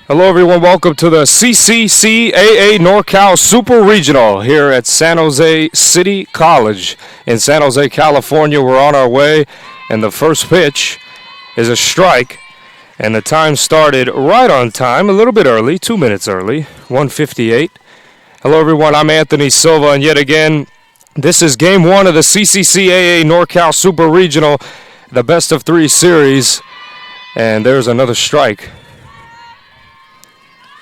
Hello, everyone. Welcome to the CCCAA NorCal Super Regional here at San Jose City College in San Jose, California. We're on our way, and the first pitch is a strike, and the time started right on time, a little bit early, 2 minutes early, 1:58. Hello, everyone. I'm Anthony Silva, and yet again, this is Game 1 of the CCCAA NorCal Super Regional, the best-of-3 series, and there's another strike.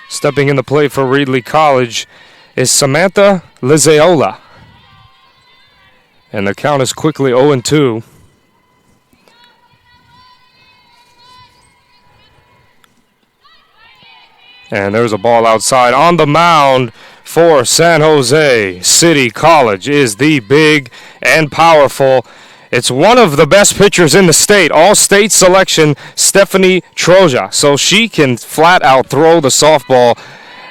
Stepping in the plate for Reedley College is Samantha Lizeola. And the count is quickly 0-2. And there's a ball outside. On the mound for San Jose City College is the big and powerful. It's one of the best pitchers in the state, all-state selection, Stephanie Troja. So she can flat-out throw the softball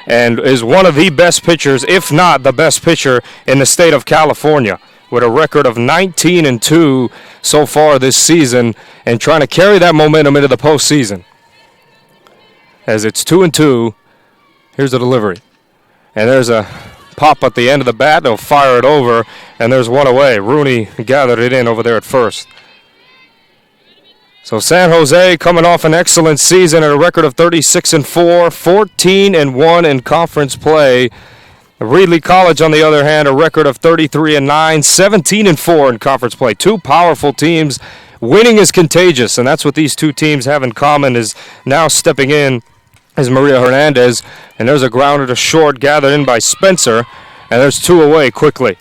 and is one of the best pitchers, if not the best pitcher in the state of California, with a record of 19-2 so far this season and trying to carry that momentum into the postseason. As it's 2-2, here's the delivery. And there's a pop at the end of the bat. They'll fire it over, and there's one away. Rooney gathered it in over there at first. So San Jose coming off an excellent season at a record of 36-4, 14-1 in conference play. Reedley College, on the other hand, a record of 33-9, 17-4 in conference play. Two powerful teams. Winning is contagious, and that's what these two teams have in common. Is now stepping in is Maria Hernandez, and there's a grounder to short gathered in by Spencer, and there's two away quickly.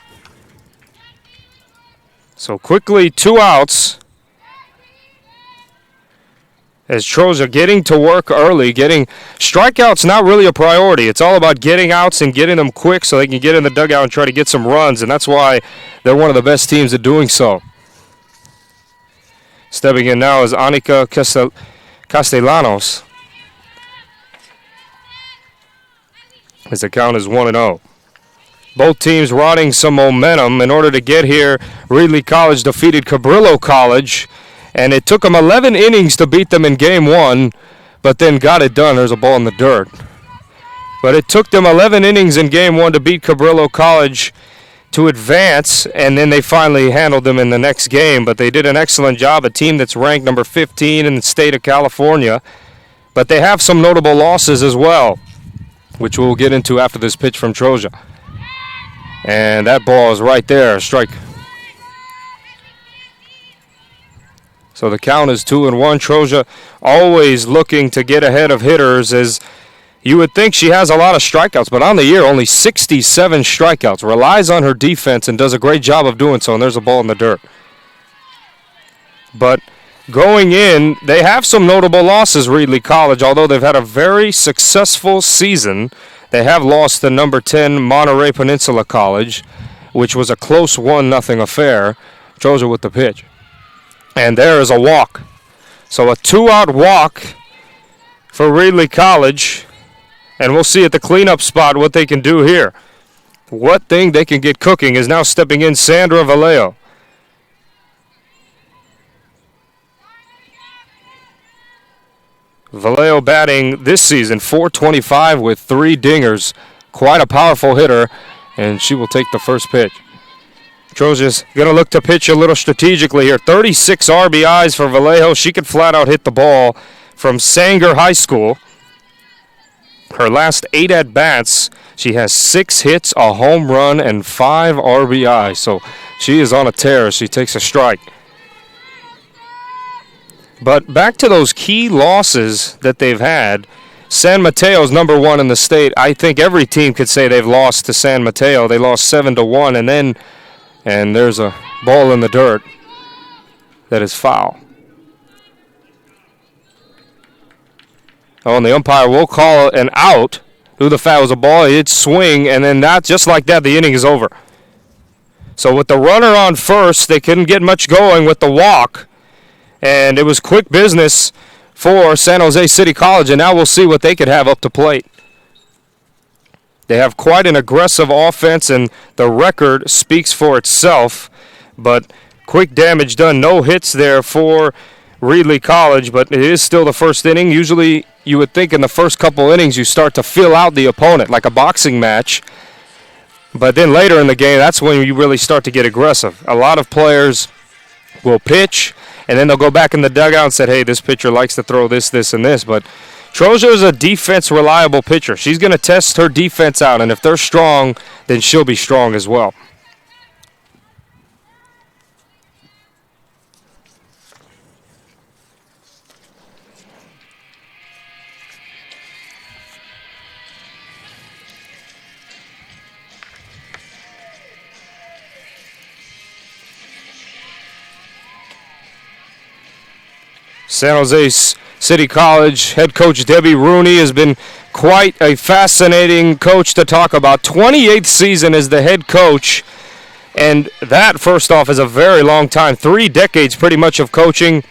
So quickly, 2 outs. As Troja getting to work early, getting strikeouts not really a priority. It's all about getting outs and getting them quick so they can get in the dugout and try to get some runs, and that's why they're one of the best teams at doing so. Stepping in now is Anika Castellanos. As the count is 1-0. Both teams riding some momentum. In order to get here, Reedley College defeated Cabrillo College, and it took them 11 innings to beat them in Game 1, but then got it done. There's a ball in the dirt. But it took them 11 innings in Game 1 to beat Cabrillo College to advance, and then they finally handled them in the next game. But they did an excellent job, a team that's ranked number 15 in the state of California. But they have some notable losses as well, which we'll get into after this pitch from Troja. And that ball is right there, a strike. So the count is 2-1. Troja always looking to get ahead of hitters, as you would think she has a lot of strikeouts, but on the year, only 67 strikeouts. Relies on her defense and does a great job of doing so, and there's a ball in the dirt. But going in, they have some notable losses, Reedley College. Although they've had a very successful season, they have lost to number 10 Monterey Peninsula College, which was a close 1-0 affair. Troja with the pitch. And there is a walk. So a 2-out walk for Reedley College. And we'll see at the cleanup spot what they can do here. What thing they can get cooking is now stepping in Sandra Vallejo. Vallejo batting this season, .425 with 3 dingers. Quite a powerful hitter, and she will take the first pitch. Troja's going to look to pitch a little strategically here. 36 RBIs for Vallejo. She could flat out hit the ball from Sanger High School. Her last 8 at-bats, she has 6 hits, a home run, and 5 RBIs. So she is on a tear as she takes a strike. But back to those key losses that they've had. San Mateo's number 1 in the state. I think every team could say they've lost to San Mateo. They lost 7-1, and there's a ball in the dirt that is foul. Oh, and the umpire will call an out. Who the foul was a ball. It did swing, and then that, just like that, the inning is over. So with the runner on first, they couldn't get much going with the walk. And it was quick business for San Jose City College, and now we'll see what they could have up to plate. They have quite an aggressive offense, and the record speaks for itself. But quick damage done. No hits there for Reedley College, but it is still the first inning. Usually you would think in the first couple innings you start to feel out the opponent like a boxing match. But then later in the game, that's when you really start to get aggressive. A lot of players will pitch, and then they'll go back in the dugout and say, hey, this pitcher likes to throw this, this, and this. But Troja is a defense-reliable pitcher. She's going to test her defense out, and if they're strong, then she'll be strong as well. San Jose City College head coach Debbie Rooney has been quite a fascinating coach to talk about. 28th season as the head coach, and that, first off, is a very long time. 3 decades pretty much of coaching.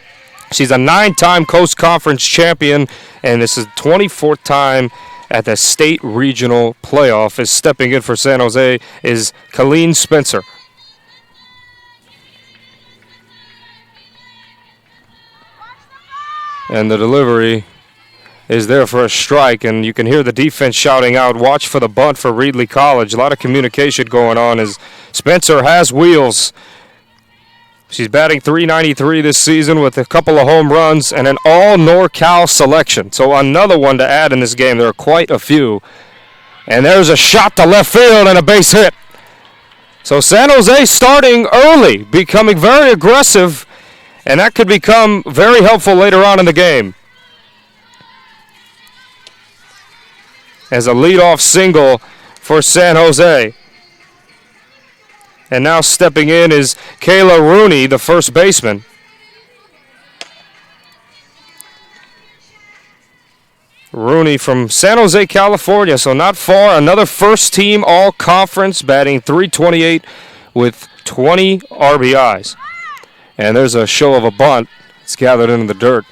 She's a 9-time Coast Conference champion, and this is 24th time at the state regional playoff. Is stepping in for San Jose is Colleen Spencer. And the delivery is there for a strike, and you can hear the defense shouting out, watch for the bunt for Reedley College. A lot of communication going on as Spencer has wheels. She's batting .393 this season with a couple of home runs and an all NorCal selection. So another one to add in this game. There are quite a few. And there's a shot to left field and a base hit. So San Jose starting early, becoming very aggressive, and that could become very helpful later on in the game. As a leadoff single for San Jose. And now stepping in is Kayla Rooney, the first baseman. Rooney from San Jose, California, so not far. Another first-team all-conference, batting .328 with 20 RBIs. And there's a show of a bunt. It's gathered into the dirt.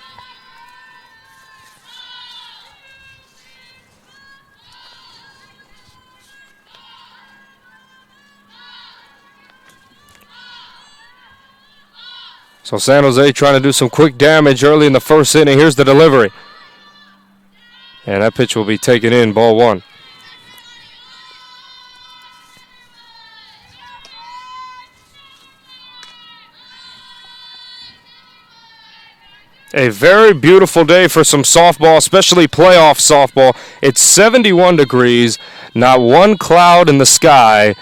So San Jose trying to do some quick damage early in the first inning. Here's the delivery. And that pitch will be taken in, ball 1. A very beautiful day for some softball, especially playoff softball. It's 71 degrees, not one cloud in the sky,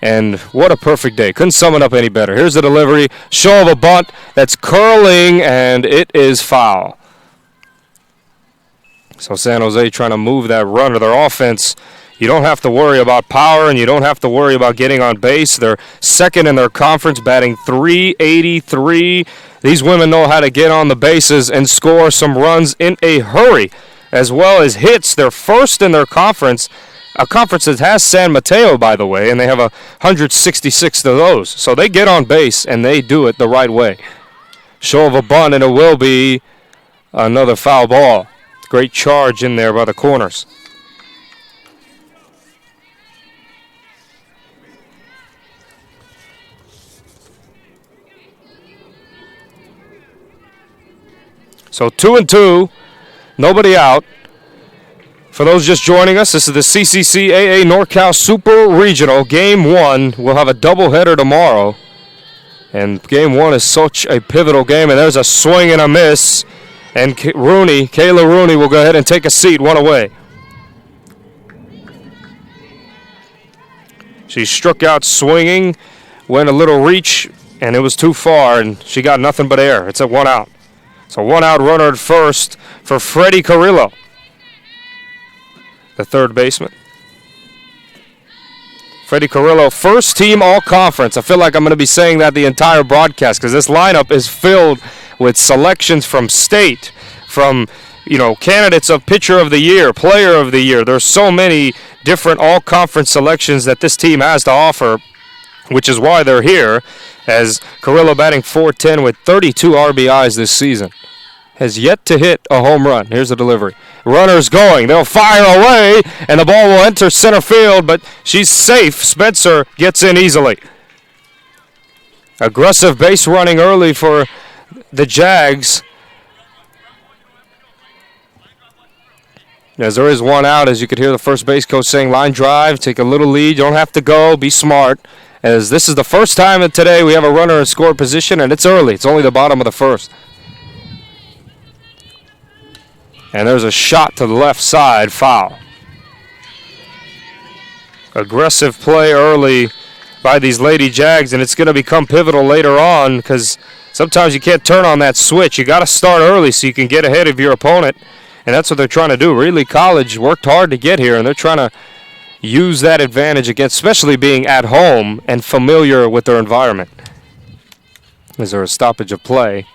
and what a perfect day. Couldn't sum it up any better. Here's the delivery, show of a bunt that's curling, and it is foul. So San Jose trying to move that run to their offense. You don't have to worry about power, and you don't have to worry about getting on base. They're second in their conference, batting .383. These women know how to get on the bases and score some runs in a hurry, as well as hits. They're first in their conference, a conference that has San Mateo, by the way, and they have 166 of those. So they get on base, and they do it the right way. Show of a bunt, and it will be another foul ball. Great charge in there by the corners. So 2-2, nobody out. For those just joining us, this is the CCCAA NorCal Super Regional, Game 1. We'll have a doubleheader tomorrow. And Game 1 is such a pivotal game, and there's a swing and a miss. And Kayla Rooney will go ahead and take a seat, one away. She struck out swinging, went a little reach, and it was too far, and she got nothing but air. It's a 1 out. So 1 out runner at first for Freddie Carrillo, the third baseman. Freddie Carrillo, first team all-conference. I feel like I'm going to be saying that the entire broadcast because this lineup is filled with selections from state, from candidates of pitcher of the year, player of the year. There's so many different all-conference selections that this team has to offer, which is why they're here, as Carrillo batting .410 with 32 RBIs this season. Has yet to hit a home run. Here's the delivery. Runner's going. They'll fire away, and the ball will enter center field, but she's safe. Spencer gets in easily. Aggressive base running early for the Jags As there is one out, as you could hear the first base coach saying, line drive, take a little lead. You don't have to go. Be smart. As this is the first time that today we have a runner in score position, and it's early. It's only the bottom of the first. And there's a shot to the left side, foul. Aggressive play early by these Lady Jags, and it's going to become pivotal later on because sometimes you can't turn on that switch. You got to start early so you can get ahead of your opponent, and that's what they're trying to do. Reedley College worked hard to get here, and they're trying to use that advantage against, especially being at home and familiar with their environment. Is there a stoppage of play?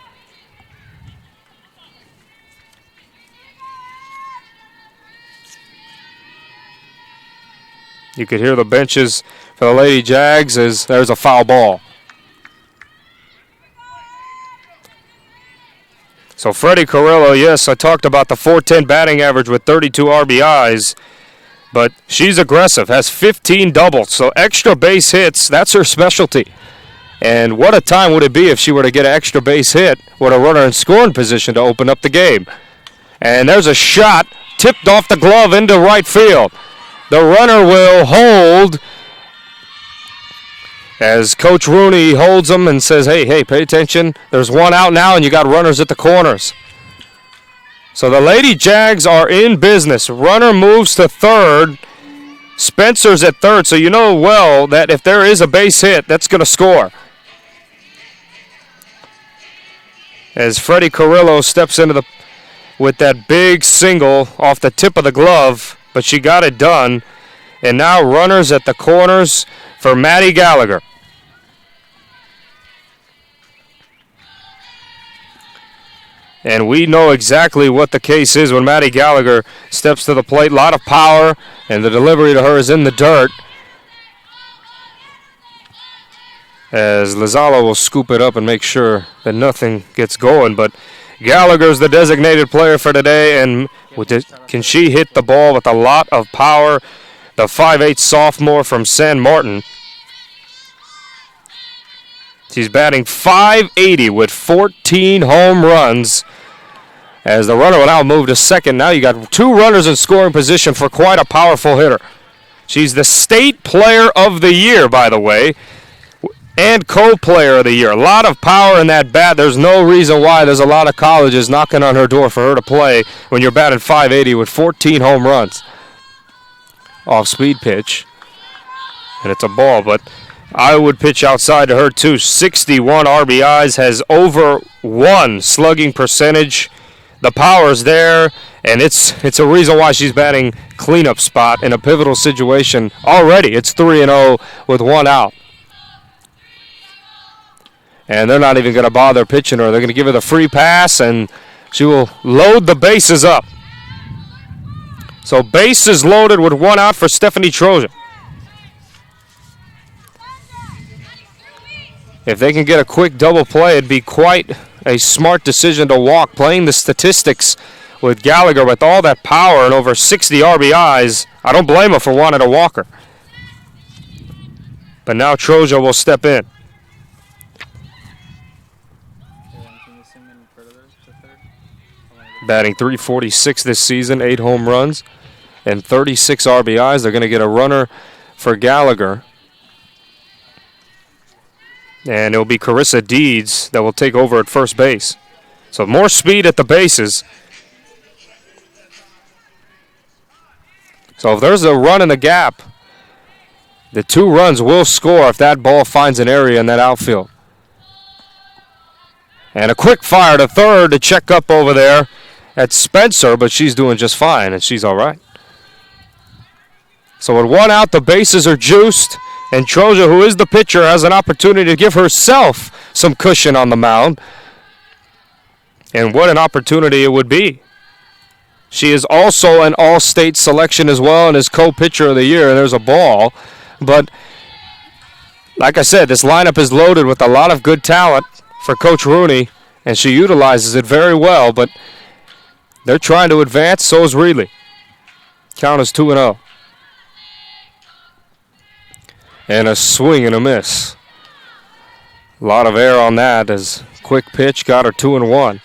You could hear the benches for the Lady Jags as there's a foul ball. So Freddie Carrillo, yes, I talked about the .410 batting average with 32 RBIs. But she's aggressive, has 15 doubles. So extra base hits, that's her specialty. And what a time would it be if she were to get an extra base hit with a runner in scoring position to open up the game. And there's a shot tipped off the glove into right field. The runner will hold as Coach Rooney holds them and says, hey, pay attention. There's one out now and you got runners at the corners. So the Lady Jags are in business. Runner moves to third. Spencer's at third, so you know well that if there is a base hit, that's going to score. As Freddie Carrillo steps into with that big single off the tip of the glove, but she got it done. And now runners at the corners for Maddie Gallagher. And we know exactly what the case is when Maddie Gallagher steps to the plate. A lot of power, and the delivery to her is in the dirt. As Lizalo will scoop it up and make sure that nothing gets going. But Gallagher's the designated player for today, and can she hit the ball with a lot of power? The 5'8" sophomore from San Martin. She's batting .580 with 14 home runs. As the runner will now move to second. Now you got two runners in scoring position for quite a powerful hitter. She's the state player of the year, by the way, and co-player of the year. A lot of power in that bat. There's no reason why there's a lot of colleges knocking on her door for her to play when you're batting .580 with 14 home runs. Off-speed pitch. And it's a ball, but I would pitch outside to her too. 61 RBIs, has over 1 slugging percentage. The power's there, and it's a reason why she's batting cleanup spot in a pivotal situation already. It's 3-0 with 1 out. And they're not even going to bother pitching her. They're going to give her the free pass, and she will load the bases up. So bases loaded with 1 out for Stephanie Trojan. If they can get a quick double play, it'd be quite a smart decision to walk. Playing the statistics with Gallagher with all that power and over 60 RBIs, I don't blame her for wanting to walk her. But now Trojan will step in. Batting .346 this season, 8 home runs and 36 RBIs. They're going to get a runner for Gallagher. And it'll be Carissa Deeds that will take over at first base. So more speed at the bases. So if there's a run in the gap, the 2 runs will score if that ball finds an area in that outfield. And a quick fire to third to check up over there at Spencer, but she's doing just fine, and she's all right. So with 1 out, the bases are juiced. And Troja, who is the pitcher, has an opportunity to give herself some cushion on the mound. And what an opportunity it would be. She is also an all-state selection as well and is co-pitcher of the year. There's a ball. But like I said, this lineup is loaded with a lot of good talent for Coach Rooney, and she utilizes it very well. But they're trying to advance, so is Reedley. Count is 2-0. And a swing and a miss. A lot of air on that as quick pitch got her 2-1.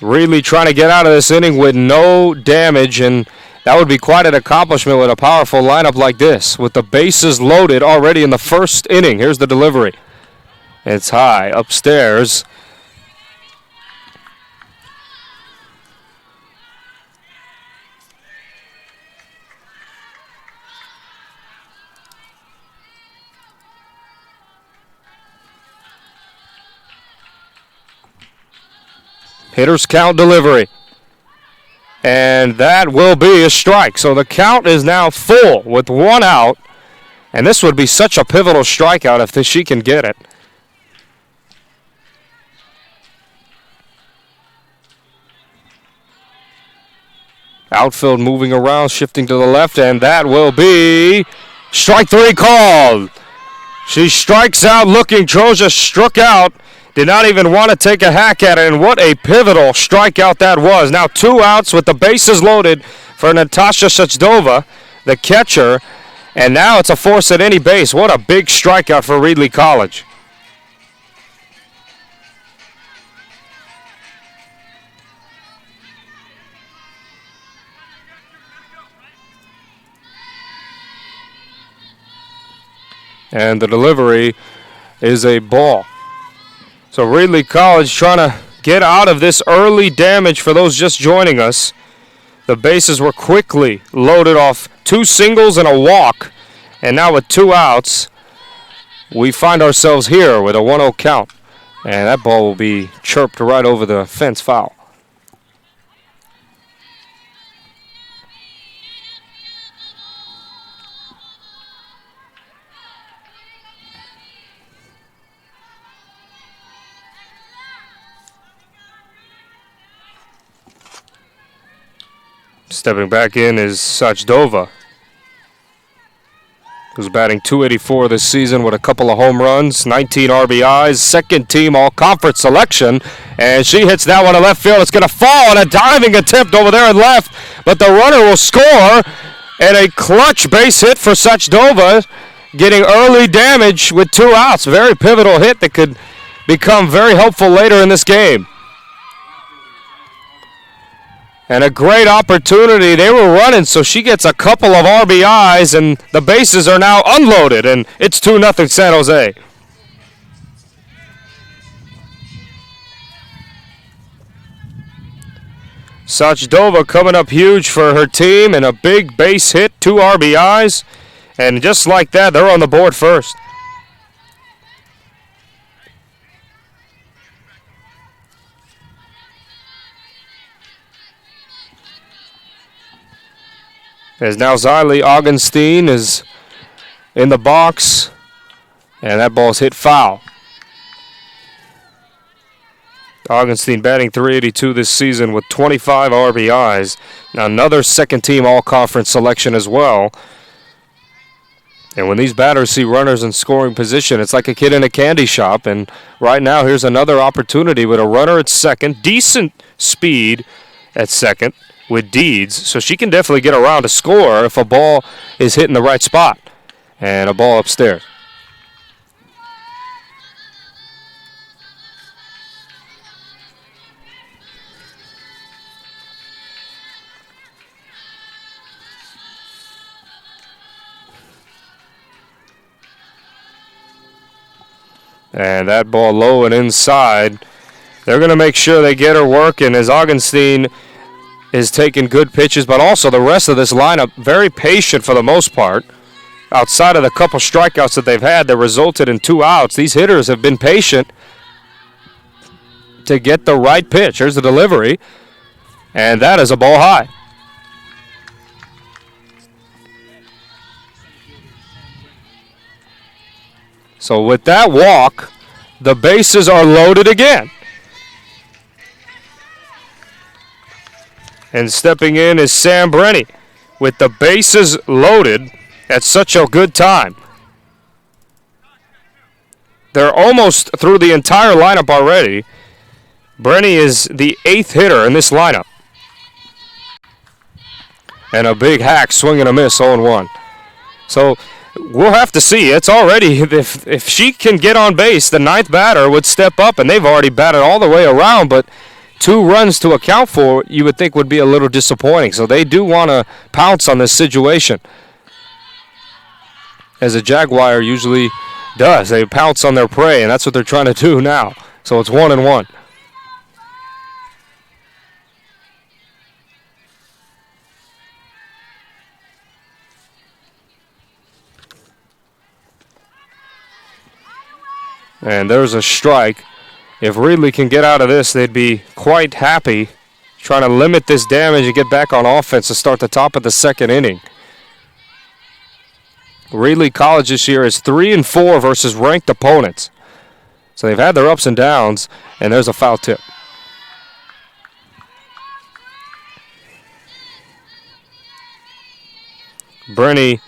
Reedley trying to get out of this inning with no damage, and that would be quite an accomplishment with a powerful lineup like this, with the bases loaded already in the first inning. Here's the delivery. It's high upstairs. Hitter's count delivery. And that will be a strike. So the count is now full with one out. And this would be such a pivotal strikeout if she can get it. Outfield moving around, shifting to the left, and that will be strike three called. She strikes out looking. Troja struck out. Did not even want to take a hack at it, and what a pivotal strikeout that was. Now 2 outs with the bases loaded for Natasha Shachdova, the catcher, and now it's a force at any base. What a big strikeout for Reedley College. And the delivery is a ball. So Reedley College trying to get out of this early damage for those just joining us. The bases were quickly loaded off 2 singles and a walk. And now with 2 outs, we find ourselves here with a 1-0 count. And that ball will be chirped right over the fence foul. Stepping back in is Sachdova, who's batting .284 this season with a couple of home runs, 19 RBIs, second team all-conference selection, and she hits that one to left field. It's going to fall on a diving attempt over there in left, but the runner will score, and a clutch base hit for Sachdova, getting early damage with 2 outs. Very pivotal hit that could become very helpful later in this game. And a great opportunity. They were running, so she gets a couple of RBIs, and the bases are now unloaded, and it's 2-0 San Jose. Sachdova coming up huge for her team, and a big base hit, 2 RBIs, and just like that, they're on the board first. As now Xylee Augenstein is in the box, and that ball's hit foul. Augenstein batting .382 this season with 25 RBIs. Now another second-team all-conference selection as well. And when these batters see runners in scoring position, it's like a kid in a candy shop. And right now, here's another opportunity with a runner at second, decent speed at second with Deeds, so she can definitely get around to score if a ball is hitting the right spot. And a ball upstairs. And that ball low and inside. They're going to make sure they get her working as Augenstein is taking good pitches, but also the rest of this lineup very patient for the most part. Outside of the couple strikeouts that they've had that resulted in 2 outs, these hitters have been patient to get the right pitch. Here's the delivery, and that is a ball high. So with that walk, the bases are loaded again. And stepping in is Sam Brenny with the bases loaded at such a good time. They're almost through the entire lineup already. Brenny is the 8th hitter in this lineup. And a big hack, swing and a miss, 0-1. So we'll have to see. It's already, if she can get on base, the 9th batter would step up, and they've already batted all the way around, but 2 runs to account for, you would think would be a little disappointing. So they do want to pounce on this situation, as a Jaguar usually does. They pounce on their prey, and that's what they're trying to do now. So it's 1-1. And there's a strike. If Reedley can get out of this, they'd be quite happy, trying to limit this damage and get back on offense to start the top of the second inning. Reedley College this year is 3-4 versus ranked opponents. So they've had their ups and downs, and there's a foul tip. Brenny,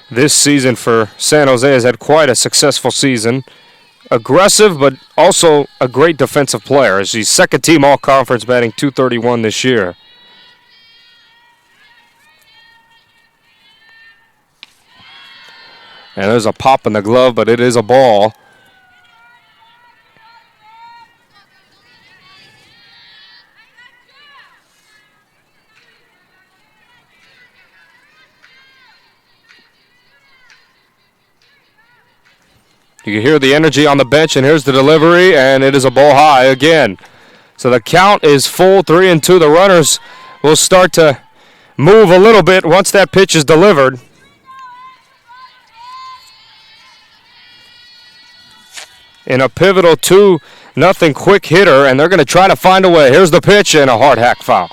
this season for San Jose, has had quite a successful season. Aggressive, but also a great defensive player, as he's second-team All-Conference, batting .231 this year. And there's a pop in the glove, but it is a ball. You can hear the energy on the bench, and here's the delivery, and it is a ball high again. So the count is full, 3-2. The runners will start to move a little bit once that pitch is delivered. In a pivotal 2-0 quick hitter, and they're going to try to find a way. Here's the pitch, and a hard hack foul.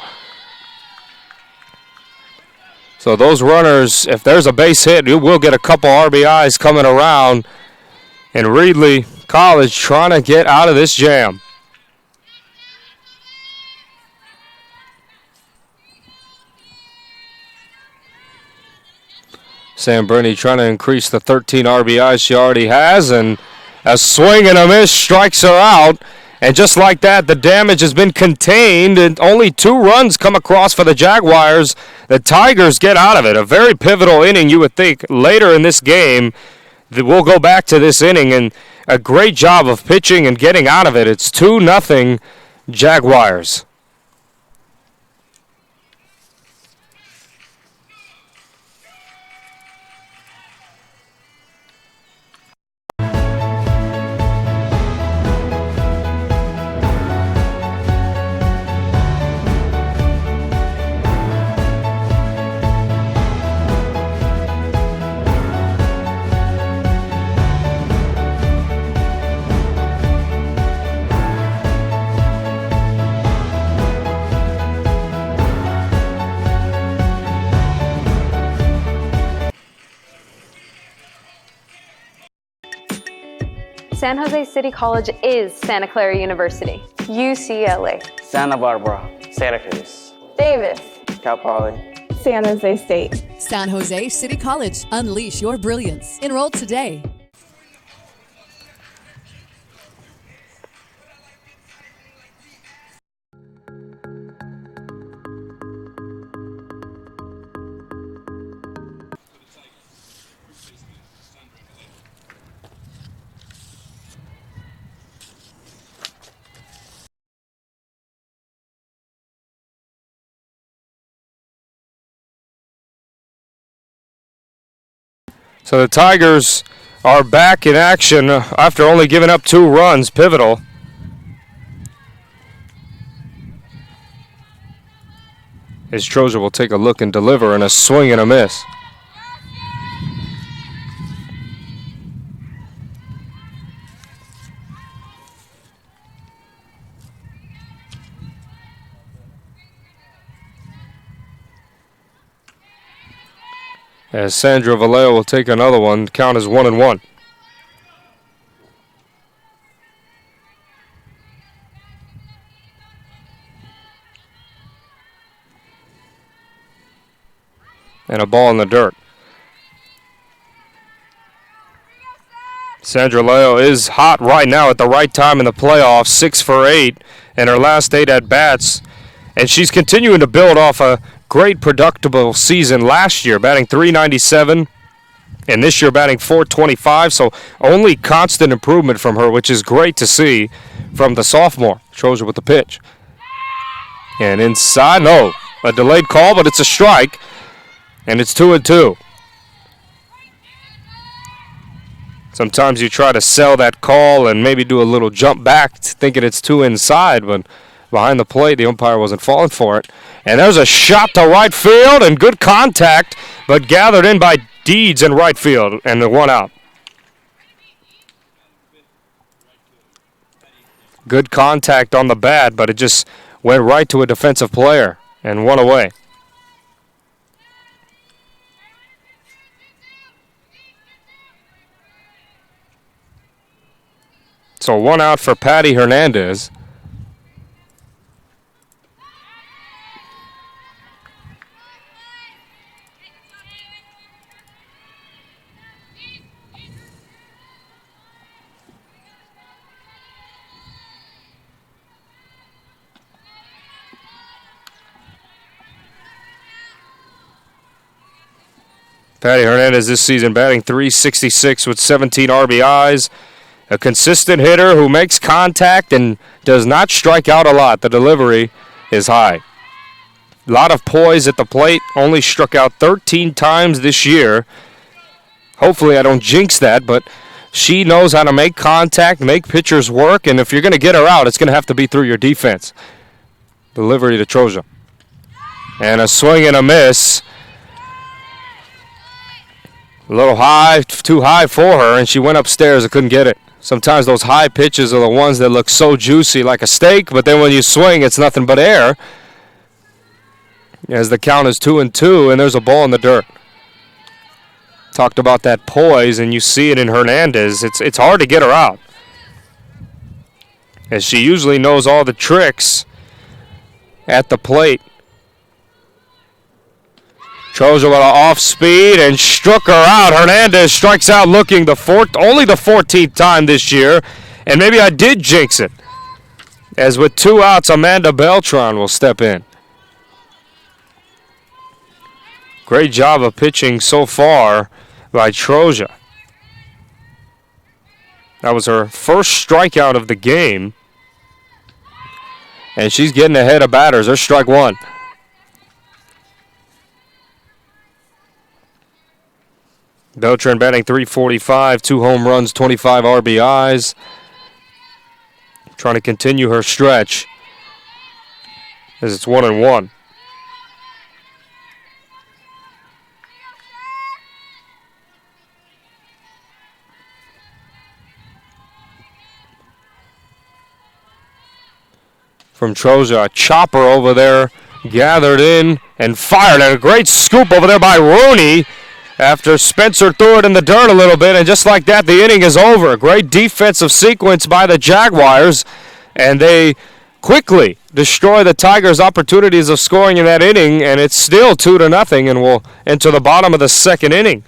So those runners, if there's a base hit, you will get a couple RBIs coming around. And Reedley College trying to get out of this jam. Sam Brenny trying to increase the 13 RBIs she already has, and a swing and a miss strikes her out. And just like that, the damage has been contained, and only 2 runs come across for the Jaguars. The Tigers get out of it. A very pivotal inning, you would think, later in this game. We'll go back to this inning, and a great job of pitching and getting out of it. It's 2-0 Jaguars. San Jose City College is Santa Clara University. UCLA. Santa Barbara. Santa Cruz. Davis. Cal Poly. San Jose State. San Jose City College. Unleash your brilliance. Enroll today. So the Tigers are back in action after only giving up 2 runs, pivotal. As Troja will take a look and deliver, and a swing and a miss. As Sandra Vallejo will take another one, count is 1-1. And a ball in the dirt. Sandra Vallejo is hot right now at the right time in the playoffs, 6 for 8 in her last 8 at-bats. And she's continuing to build off a great productive season last year, batting .397, and this year batting .425, so only constant improvement from her, which is great to see from the sophomore. Troja with the pitch. And inside, no, a delayed call, but it's a strike. And it's 2-2. Sometimes you try to sell that call and maybe do a little jump back thinking it's 2 inside, but behind the plate, the umpire wasn't falling for it. And there's a shot to right field and good contact, but gathered in by Deeds in right field, and the 1 out. Good contact on the bat, but it just went right to a defensive player and 1 away. So 1 out for Patty Hernandez. Patty Hernandez this season batting .366 with 17 RBIs. A consistent hitter who makes contact and does not strike out a lot. The delivery is high. A lot of poise at the plate. Only struck out 13 times this year. Hopefully I don't jinx that, but she knows how to make contact, make pitchers work, and if you're going to get her out, it's going to have to be through your defense. Delivery to Troja. And a swing and a miss. A little high, too high for her, and she went upstairs and couldn't get it. Sometimes those high pitches are the ones that look so juicy like a steak, but then when you swing, it's nothing but air. As the count is 2-2, and there's a ball in the dirt. Talked about that poise, and you see it in Hernandez. It's hard to get her out, as she usually knows all the tricks at the plate. Troja with an off speed and struck her out. Hernandez strikes out looking only the 14th time this year. And maybe I did jinx it. As with 2 outs, Amanda Beltran will step in. Great job of pitching so far by Troja. That was her first strikeout of the game. And she's getting ahead of batters. There's strike 1. Beltran batting .345, 2 home runs, 25 RBIs. Trying to continue her stretch as it's 1-1. From Troja, a chopper over there, gathered in and fired, and a great scoop over there by Rooney. After Spencer threw it in the dirt a little bit, and just like that, the inning is over. Great defensive sequence by the Jaguars, and they quickly destroy the Tigers' opportunities of scoring in that inning, and it's still 2-0, and we'll enter the bottom of the second inning.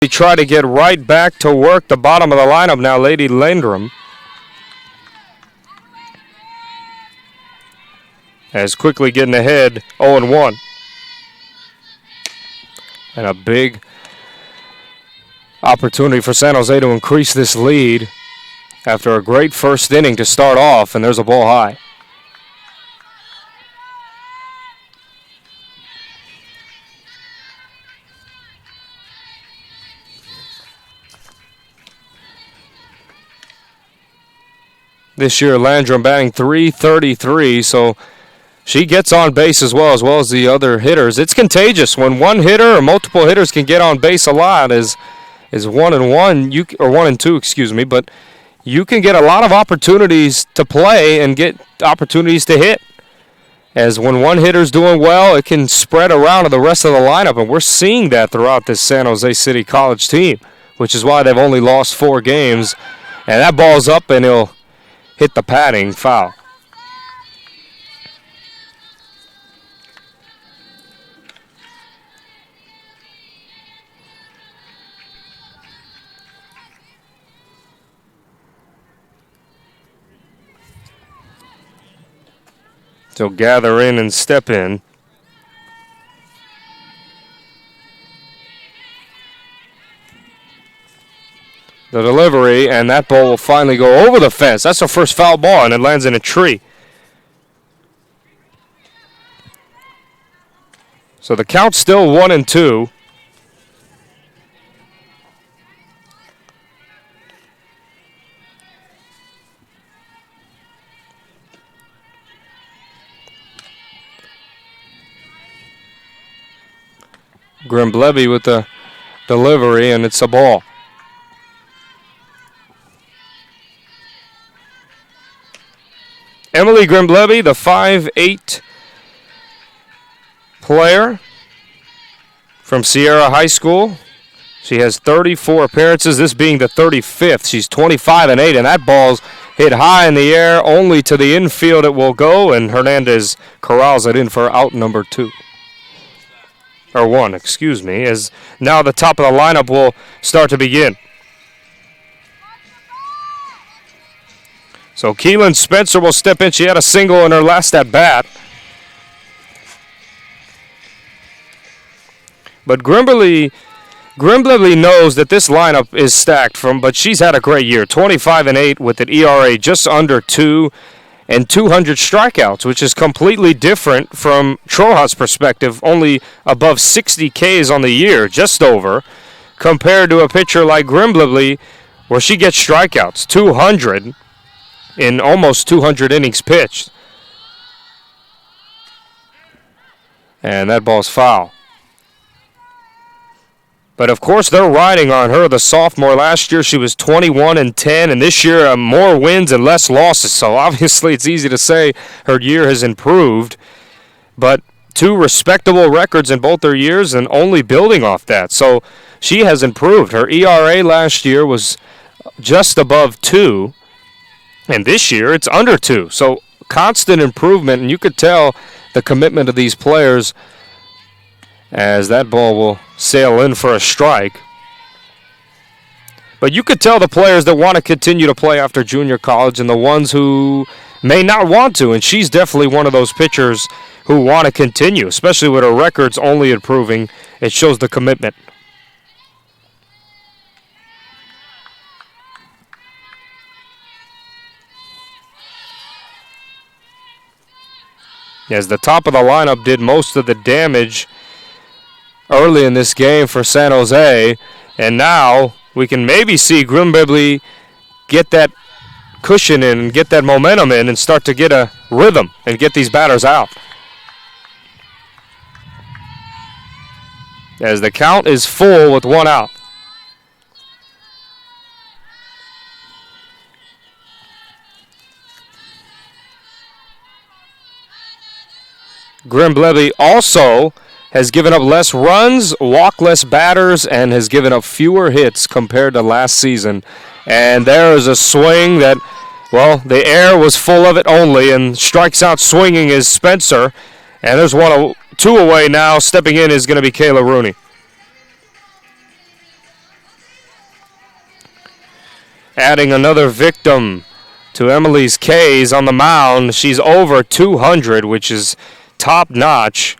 We try to get right back to work the bottom of the lineup now, Lady Landrum. As quickly getting ahead, 0-1. And a big opportunity for San Jose to increase this lead after a great first inning to start off, and there's a ball high. This year, Landrum batting .333, so she gets on base as well as the other hitters. It's contagious when one hitter or multiple hitters can get on base a lot. Is 1-1 or 1-2, excuse me, but you can get a lot of opportunities to play and get opportunities to hit. As when one hitter's doing well, it can spread around to the rest of the lineup, and we're seeing that throughout this San Jose City College team, which is why they've only lost 4 games. And that ball's up, and he'll hit the padding, foul. So gather in and step in. The delivery, and that ball will finally go over the fence. That's her first foul ball, and it lands in a tree. So the count's still 1-2. Grimbleby with the delivery, and it's a ball. Emily Grimbleby, the 5'8" player from Sierra High School. She has 34 appearances, this being the 35th. She's 25-8, and that ball's hit high in the air, only to the infield it will go, and Hernandez corrals it in for out number 2. Or 1, excuse me, as now the top of the lineup will start to begin. So Keelan Spencer will step in. She had a single in her last at bat. But Grimbleby knows that this lineup is stacked but she's had a great year. 25-8 with an ERA just under 2 and 200 strikeouts, which is completely different from Trohan's perspective, only above 60 Ks on the year, just over, compared to a pitcher like Grimbleby, where she gets strikeouts, 200 in almost 200 innings pitched. And that ball's foul. But, of course, they're riding on her, the sophomore. Last year she was 21-10, and this year more wins and less losses. So, obviously, it's easy to say her year has improved. But 2 respectable records in both their years and only building off that. So, she has improved. Her ERA last year was just above 2, and this year it's under 2. So, constant improvement, and you could tell the commitment of these players as that ball will sail in for a strike. But you could tell the players that want to continue to play after junior college and the ones who may not want to, and she's definitely one of those pitchers who want to continue, especially with her records only improving. It shows the commitment. As the top of the lineup did most of the damage early in this game for San Jose, and now we can maybe see Grimbleby get that cushion in and get that momentum in and start to get a rhythm and get these batters out. As the count is full with 1 out. Grimbleby also has given up less runs, walked less batters, and has given up fewer hits compared to last season. And there is a swing that, well, the air was full of it only, and strikes out swinging is Spencer. And there's 2 away now. Stepping in is going to be Kayla Rooney. Adding another victim to Emily's K's on the mound. She's over 200, which is top-notch.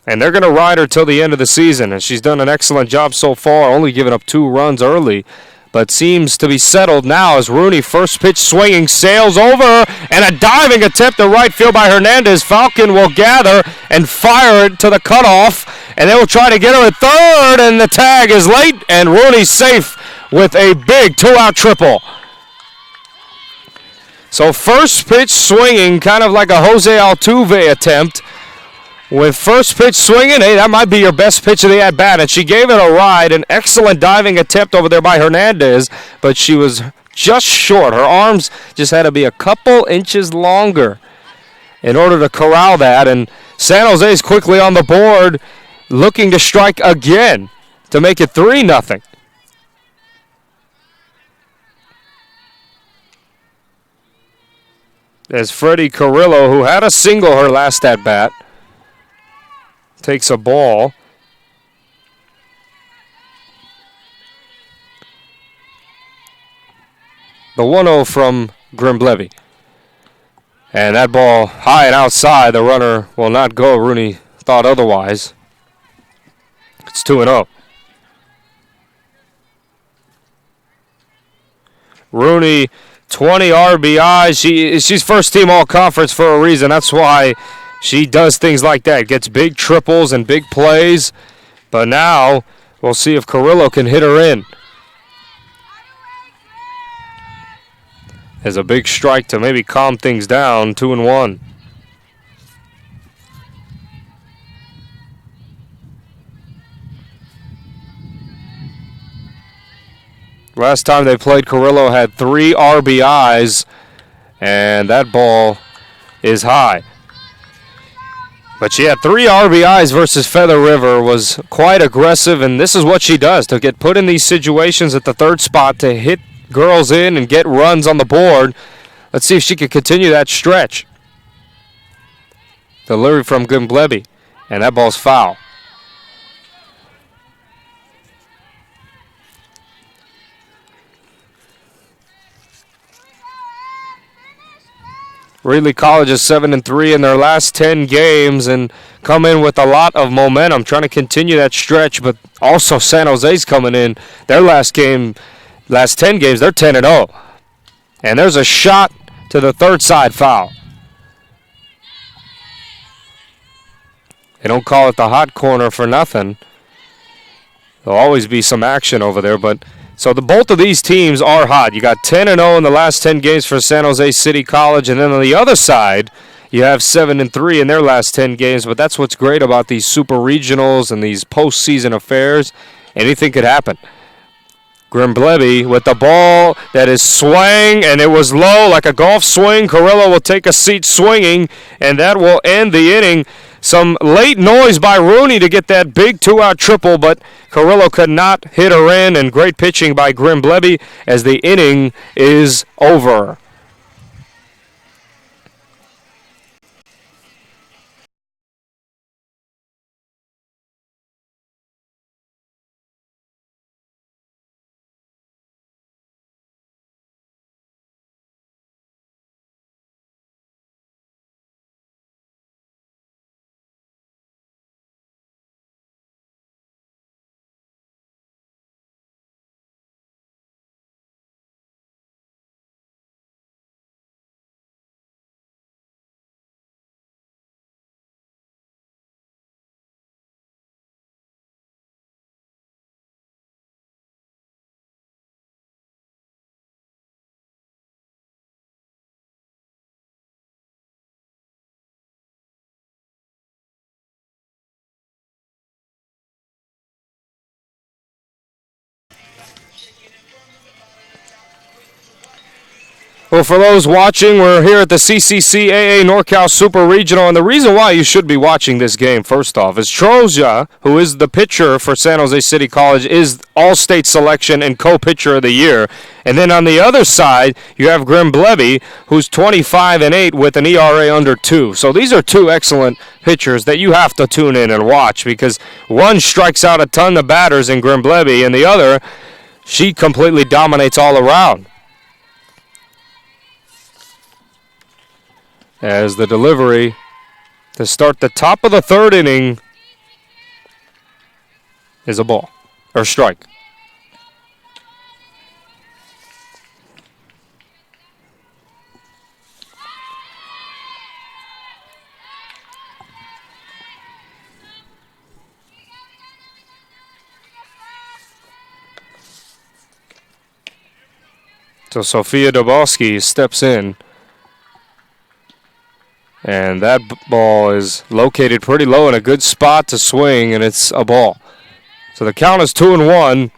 And they're going to ride her till the end of the season. And she's done an excellent job so far, only giving up 2 runs early. But seems to be settled now as Rooney, first pitch swinging, sails over. And a diving attempt to right field by Hernandez. Falcon will gather and fire it to the cutoff. And they will try to get her at third. And the tag is late. And Rooney's safe with a big 2-out triple. So first pitch swinging, kind of like a Jose Altuve attempt. With first pitch swinging, hey, that might be your best pitch of the at-bat. And she gave it a ride, an excellent diving attempt over there by Hernandez, but she was just short. Her arms just had to be a couple inches longer in order to corral that. And San Jose's quickly on the board, looking to strike again to make it 3-0. As Freddie Carrillo, who had a single her last at-bat, takes a ball. The 1-0 from Grimblevy. And that ball high and outside. The runner will not go. Rooney thought otherwise. It's 2-0. Rooney, 20 RBIs. She's first team all-conference for a reason. That's why she does things like that. Gets big triples and big plays. But now we'll see if Carrillo can hit her in. As a big strike to maybe calm things down, 2-1. Last time they played, Carrillo had 3 RBIs, and that ball is high. But she had 3 RBIs versus Feather River, was quite aggressive, and this is what she does, to get put in these situations at the third spot to hit girls in and get runs on the board. Let's see if she can continue that stretch. Delivery from Gimbleby, and that ball's foul. Reedley College is 7-3 in their last 10 games and come in with a lot of momentum, trying to continue that stretch, but also San Jose's coming in. Their last 10 games, they're 10-0. And there's a shot to the third side foul. They don't call it the hot corner for nothing. There'll always be some action over there, but so both of these teams are hot. You got 10-0 in the last 10 games for San Jose City College, and then on the other side, you have 7-3 in their last 10 games. But that's what's great about these super regionals and these postseason affairs. Anything could happen. Grimbleby with the ball that is swung, and it was low like a golf swing. Carrillo will take a seat swinging, and that will end the inning. Some late noise by Rooney to get that big 2-out triple, but Carrillo could not hit her in, and great pitching by Grimbleby as the inning is over. Well, for those watching, we're here at the CCCAA NorCal Super Regional, and the reason why you should be watching this game, first off, is Troja, who is the pitcher for San Jose City College, is All-State Selection and Co-Pitcher of the Year. And then on the other side, you have Grimbleby, who's 25-8 with an ERA under 2. So these are two excellent pitchers that you have to tune in and watch, because one strikes out a ton of batters in Grimbleby, and the other, she completely dominates all around. As the delivery to start the top of the third inning is a ball, or strike. So Sophia Dabalski steps in And that ball is located pretty low in a good spot to swing, and it's a ball. So the count is 2-1.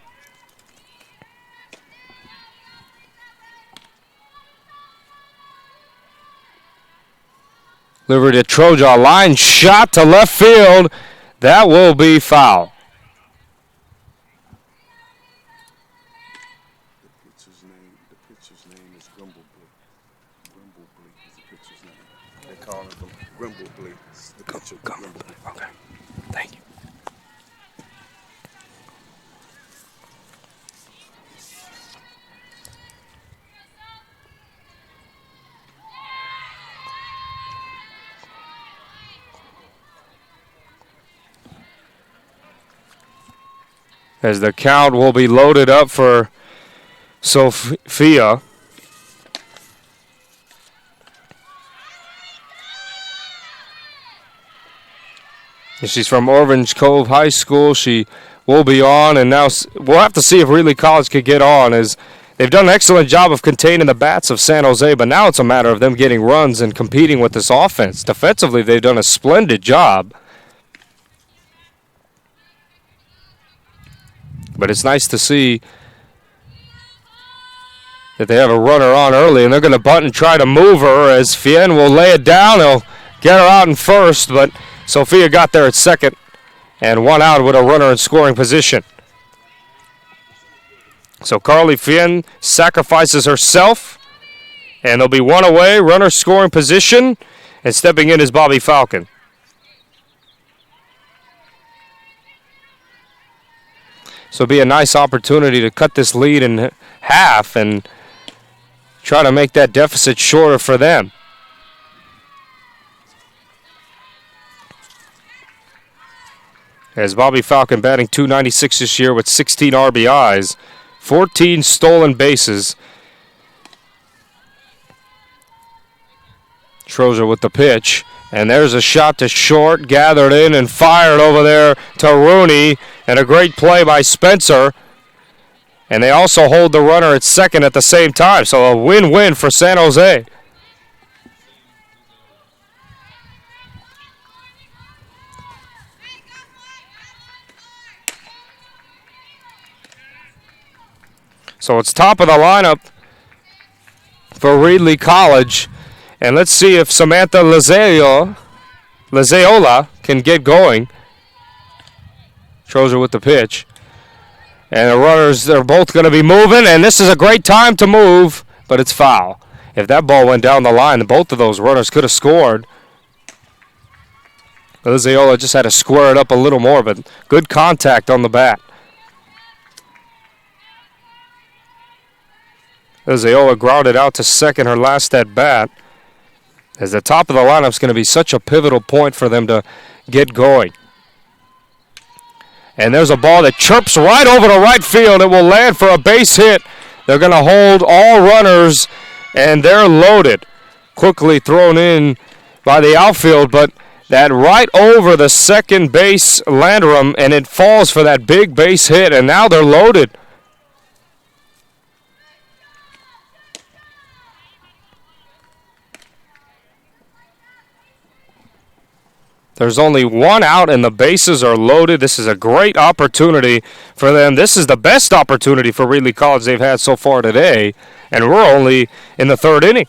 Liberty Troja, line shot to left field. That will be foul. The pitcher's name is Grimbleby. Grimbleby is the pitcher's name. They call him Grimbleby. The pitcher, Grimbleby. Okay. Thank you. As the count will be loaded up for Sophia. She's from Orange Cove High School. She will be on, and now we'll have to see if Reedley College could get on, as they've done an excellent job of containing the bats of San Jose, but now it's a matter of them getting runs and competing with this offense. Defensively, they've done a splendid job. But it's nice to see that they have a runner on early, and they're going to bunt and try to move her as Fien will lay it down. He'll get her out in first, but Sophia got there at second and one out with a runner in scoring position. So Carly Fien sacrifices herself, and there'll be one away, runner scoring position, and stepping in is Bobby Falcon. So it'll be a nice opportunity to cut this lead in half and try to make that deficit shorter for them. As Bobby Falcon batting .296 this year with 16 RBIs, 14 stolen bases. Troja with the pitch. And there's a shot to short, gathered in and fired over there to Rooney. And a great play by Spencer. And they also hold the runner at second at the same time. So a win-win for San Jose. So it's top of the lineup for Reedley College. And let's see if Samantha Lazeola can get going. Troja with the pitch. And the runners, they're both going to be moving. And this is a great time to move, but it's foul. If that ball went down the line, both of those runners could have scored. Lazeola just had to square it up a little more, but good contact on the bat. Lazeola grounded out to second her last at bat. As the top of the lineup is going to be such a pivotal point for them to get going. And there's a ball that chirps right over to right field. It will land for a base hit. They're going to hold all runners, and they're loaded. Quickly thrown in by the outfield, but that right over the second base Landrum, and it falls for that big base hit, and now they're loaded. There's only one out and the bases are loaded. This is a great opportunity for them. This is the best opportunity for Reedley College they've had so far today, and we're only in the third inning.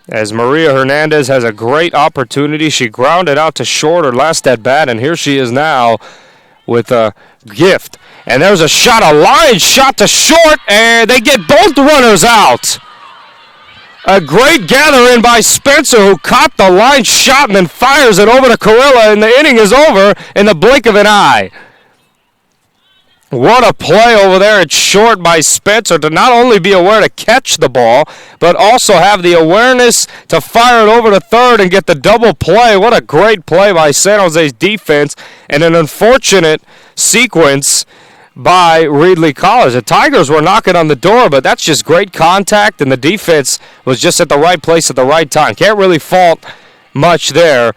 As Maria Hernandez has a great opportunity. She grounded out to short her last at bat, and here she is now with a gift. And there's a shot, a line shot to short, and they get both runners out. A great gather in by Spencer, who caught the line shot and then fires it over to Carilla, and the inning is over in the blink of an eye. What a play over there at short by Spencer to not only be aware to catch the ball, but also have the awareness to fire it over to third and get the double play. What a great play by San Jose's defense, and an unfortunate sequence by Reedley College. The Tigers were knocking on the door, but that's just great contact, and the defense was just at the right place at the right time. Can't really fault much there.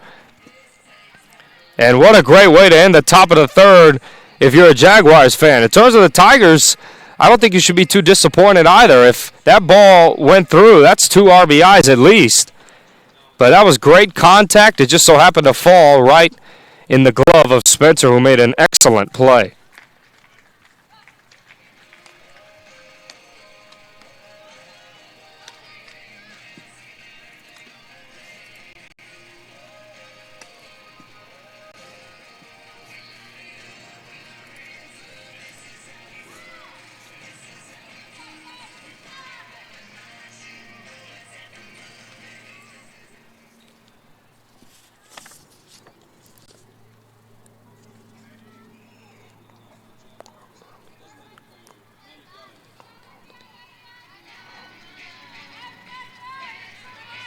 And what a great way to end the top of the third if you're a Jaguars fan. In terms of the Tigers, I don't think you should be too disappointed either. If that ball went through, that's 2 RBIs at least. But that was great contact. It just so happened to fall right in the glove of Spencer, who made an excellent play.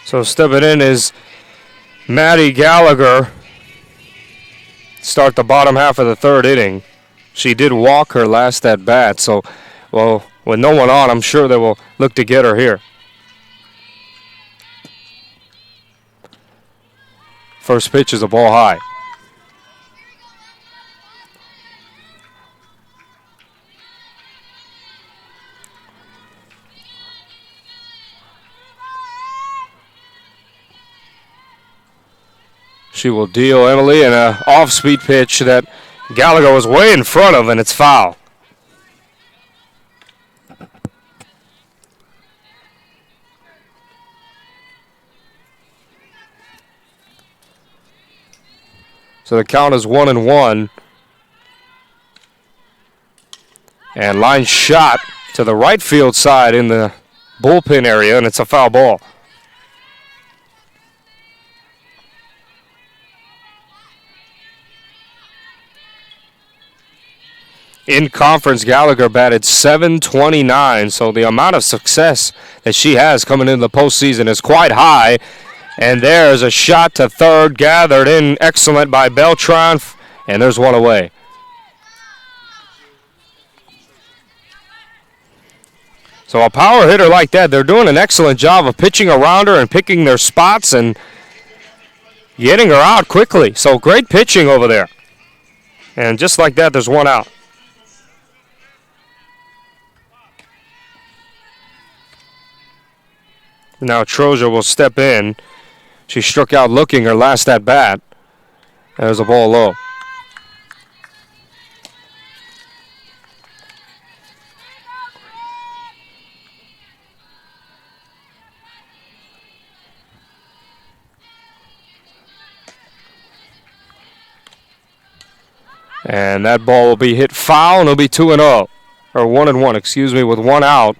So stepping in is Maddie Gallagher. Start the bottom half of the 3rd inning. She did walk her last at bat, so, well, with no one on, I'm sure they will look to get her here. First pitch is a ball high. She will deal Emily an off-speed pitch that Gallagher was way in front of, and it's foul. So the count is 1-1. And line shot to the right field side in the bullpen area, and it's a foul ball. In conference, Gallagher batted .729, so the amount of success that she has coming into the postseason is quite high. And there's a shot to third, gathered in excellent by Beltran, and there's one away. So a power hitter like that, they're doing an excellent job of pitching around her and picking their spots and getting her out quickly. So great pitching over there. And just like that, there's one out. Now Troja will step in. She struck out looking her last at bat. There's a ball low. And that ball will be hit foul, and it'll be 2-0. Or 1-1, excuse me, with one out.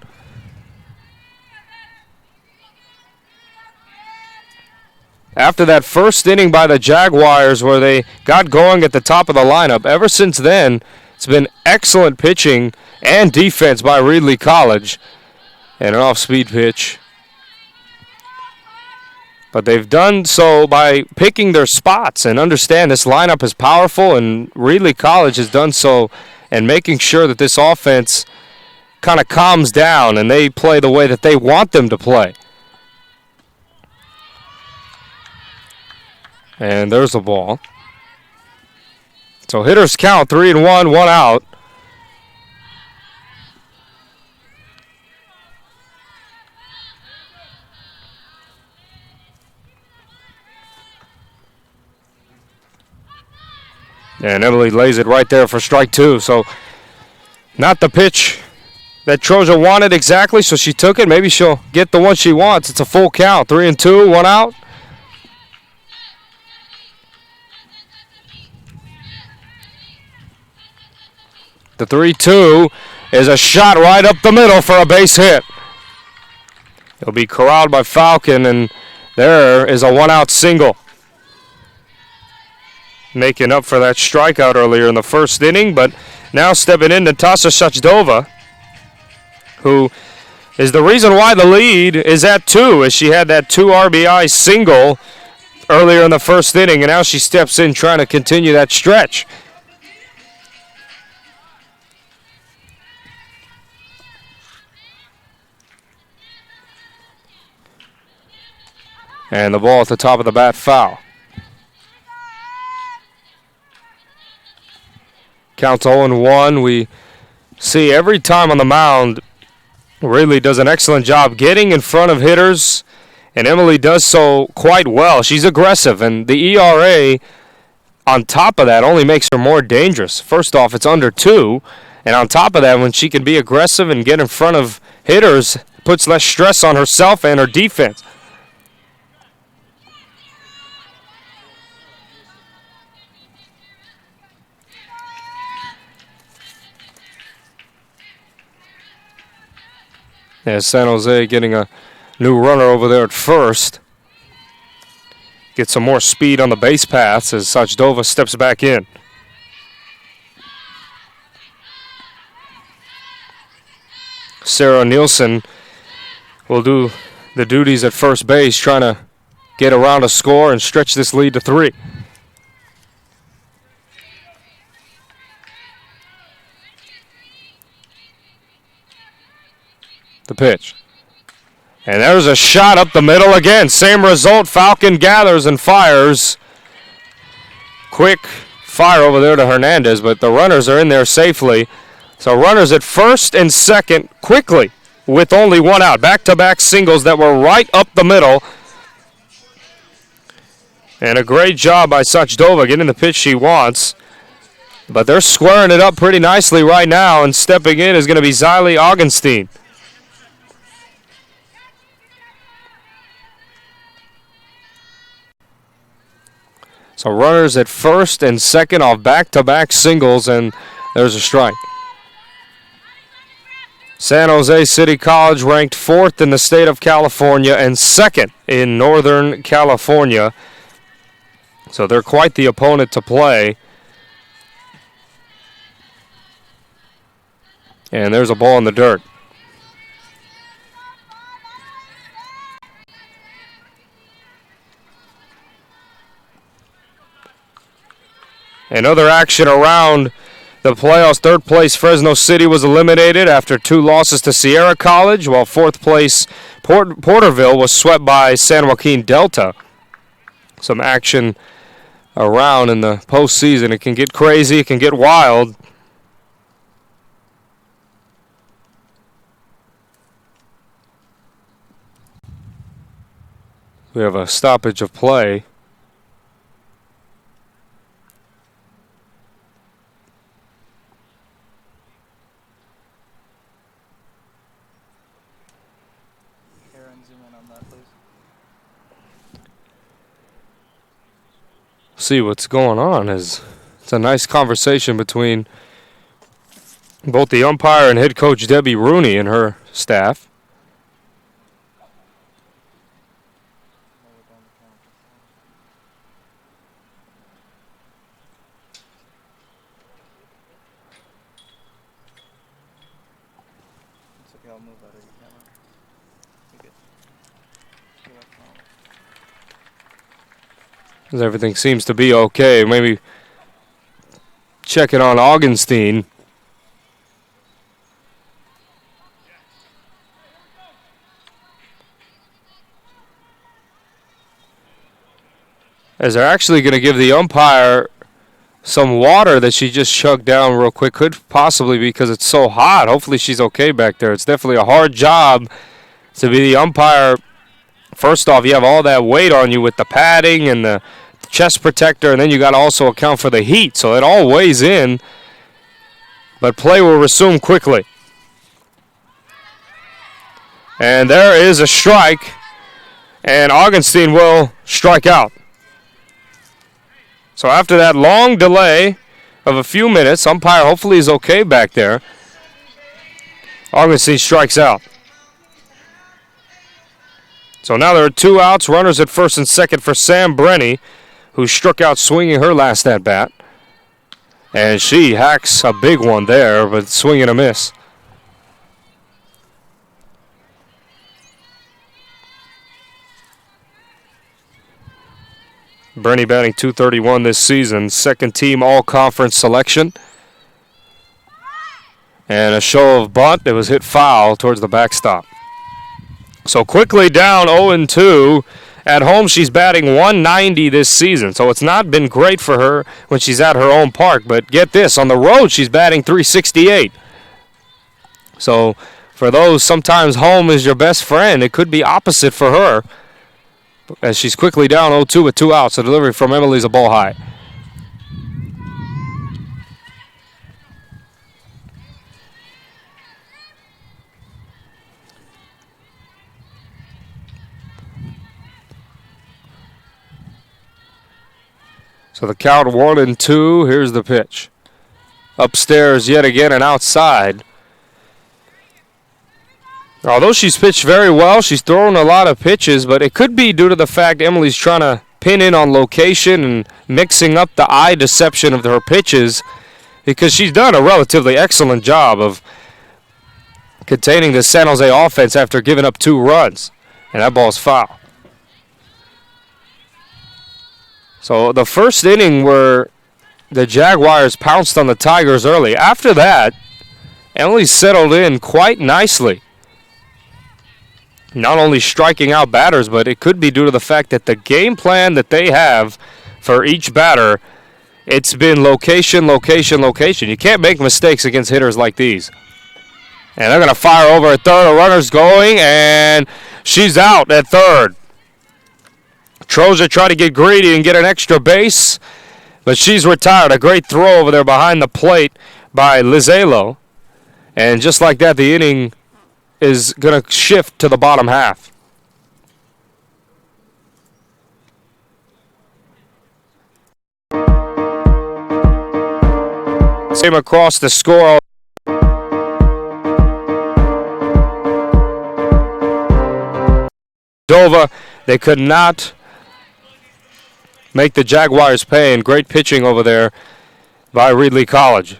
After that first inning by the Jaguars where they got going at the top of the lineup, ever since then, it's been excellent pitching and defense by Reedley College. And an off-speed pitch. But they've done so by picking their spots and understand this lineup is powerful, and Reedley College has done so and making sure that this offense kind of calms down and they play the way that they want them to play. And there's the ball. So hitters count 3-1, one out. And Emily lays it right there for strike 2. So not the pitch that Troja wanted exactly, so she took it. Maybe she'll get the one she wants. It's a full count. 3-2, one out. The 3-2 is a shot right up the middle for a base hit. It'll be corralled by Falcon, and there is a one-out single. Making up for that strikeout earlier in the first inning, but now stepping in Natasha Shachdova, who is the reason why the lead is at 2, as she had that 2 RBI single earlier in the first inning, and now she steps in trying to continue that stretch. And the ball at the top of the bat, foul. Counts 0-1. We See, every time on the mound, Reedley does an excellent job getting in front of hitters, and Emily does so quite well. She's aggressive, and the ERA on top of that only makes her more dangerous. First off, it's under 2, and on top of that, when she can be aggressive and get in front of hitters, puts less stress on herself and her defense. As San Jose getting a new runner over there at first. Get some more speed on the base paths as Sachdova steps back in. Sarah Nielsen will do the duties at first base, trying to get around a score and stretch this lead to 3. The pitch. And there's a shot up the middle again. Same result. Falcon gathers and fires. Quick fire over there to Hernandez, but the runners are in there safely. So runners at first and second quickly with only 1 out. Back-to-back singles that were right up the middle. And a great job by Sachdova getting the pitch she wants. But they're squaring it up pretty nicely right now, and stepping in is going to be Xylee Augenstein. So runners at first and second off back-to-back singles, and there's a strike. San Jose City College ranked 4th in the state of California and 2nd in Northern California. So they're quite the opponent to play. And there's a ball in the dirt. And other action around the playoffs. 3rd place Fresno City was eliminated after 2 losses to Sierra College, while 4th place Porterville was swept by San Joaquin Delta. Some action around in the postseason. It can get crazy. It can get wild. We have a stoppage of play. See what's going on. It's a nice conversation between both the umpire and head coach Debbie Rooney and her staff. As everything seems to be okay. Maybe checking on Augenstein. As they're actually going to give the umpire some water that she just chugged down real quick. Could possibly be because it's so hot. Hopefully she's okay back there. It's definitely a hard job to be the umpire. First off, you have all that weight on you with the padding and the chest protector, and then you got to also account for the heat. So it all weighs in. But play will resume quickly. And there is a strike, and Augenstein will strike out. So after that long delay of a few minutes, umpire hopefully is okay back there. Augenstein strikes out. So now there are 2 outs, runners at first and second for Sam Brenny, who struck out swinging her last at-bat. And she hacks a big one there, but swing and a miss. Brenny batting .231 this season, 2nd team all-conference selection. And a show of bunt that was hit foul towards the backstop. So quickly down 0-2. At home, she's batting .190 this season. So it's not been great for her when she's at her own park. But get this, on the road, she's batting .368. So for those, sometimes home is your best friend. It could be opposite for her, as she's quickly down 0-2 with 2 outs. The delivery from Emily's a ball high. So the count 1-2. Here's the pitch. Upstairs yet again and outside. Although she's pitched very well, she's thrown a lot of pitches, but it could be due to the fact Emily's trying to pin in on location and mixing up the eye deception of her pitches, because she's done a relatively excellent job of containing the San Jose offense after giving up 2 runs. And that ball's foul. So the first inning where the Jaguars pounced on the Tigers early. After that, Emily settled in quite nicely. Not only striking out batters, but it could be due to the fact that the game plan that they have for each batter, it's been location, location, location. You can't make mistakes against hitters like these. And they're going to fire over at third. The runner's going, and she's out at third. Troja tried to get greedy and get an extra base, but she's retired. A great throw over there behind the plate by Lizelo. And just like that, the inning is going to shift to the bottom half. Same across the score. Dova, they could not make the Jaguars pay, and great pitching over there by Reedley College.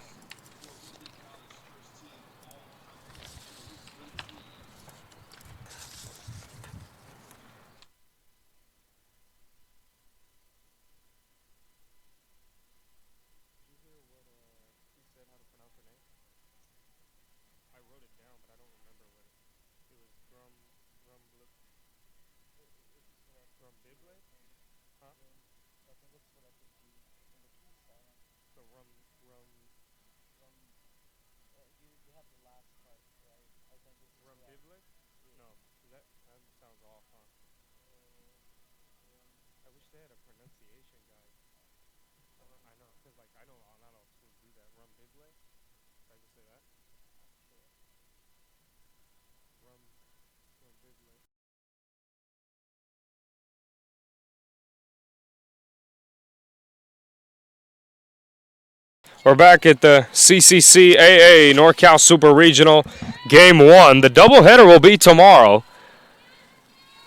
We're back at the CCCAA NorCal Super Regional Game 1. The doubleheader will be tomorrow,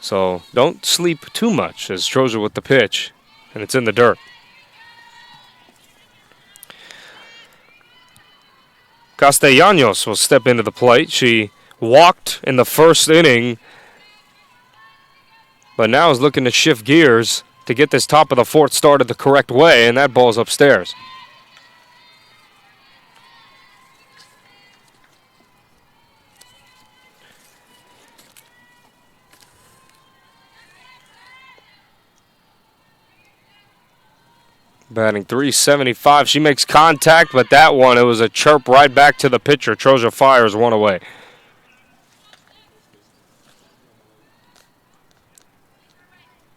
so don't sleep too much as Troja with the pitch, and it's in the dirt. Castellanos will step into the plate. She walked in the first inning, but now is looking to shift gears to get this top of the fourth started the correct way, and that ball's upstairs. Batting .375. She makes contact, but that one, it was a chirp right back to the pitcher. Troja fires one away.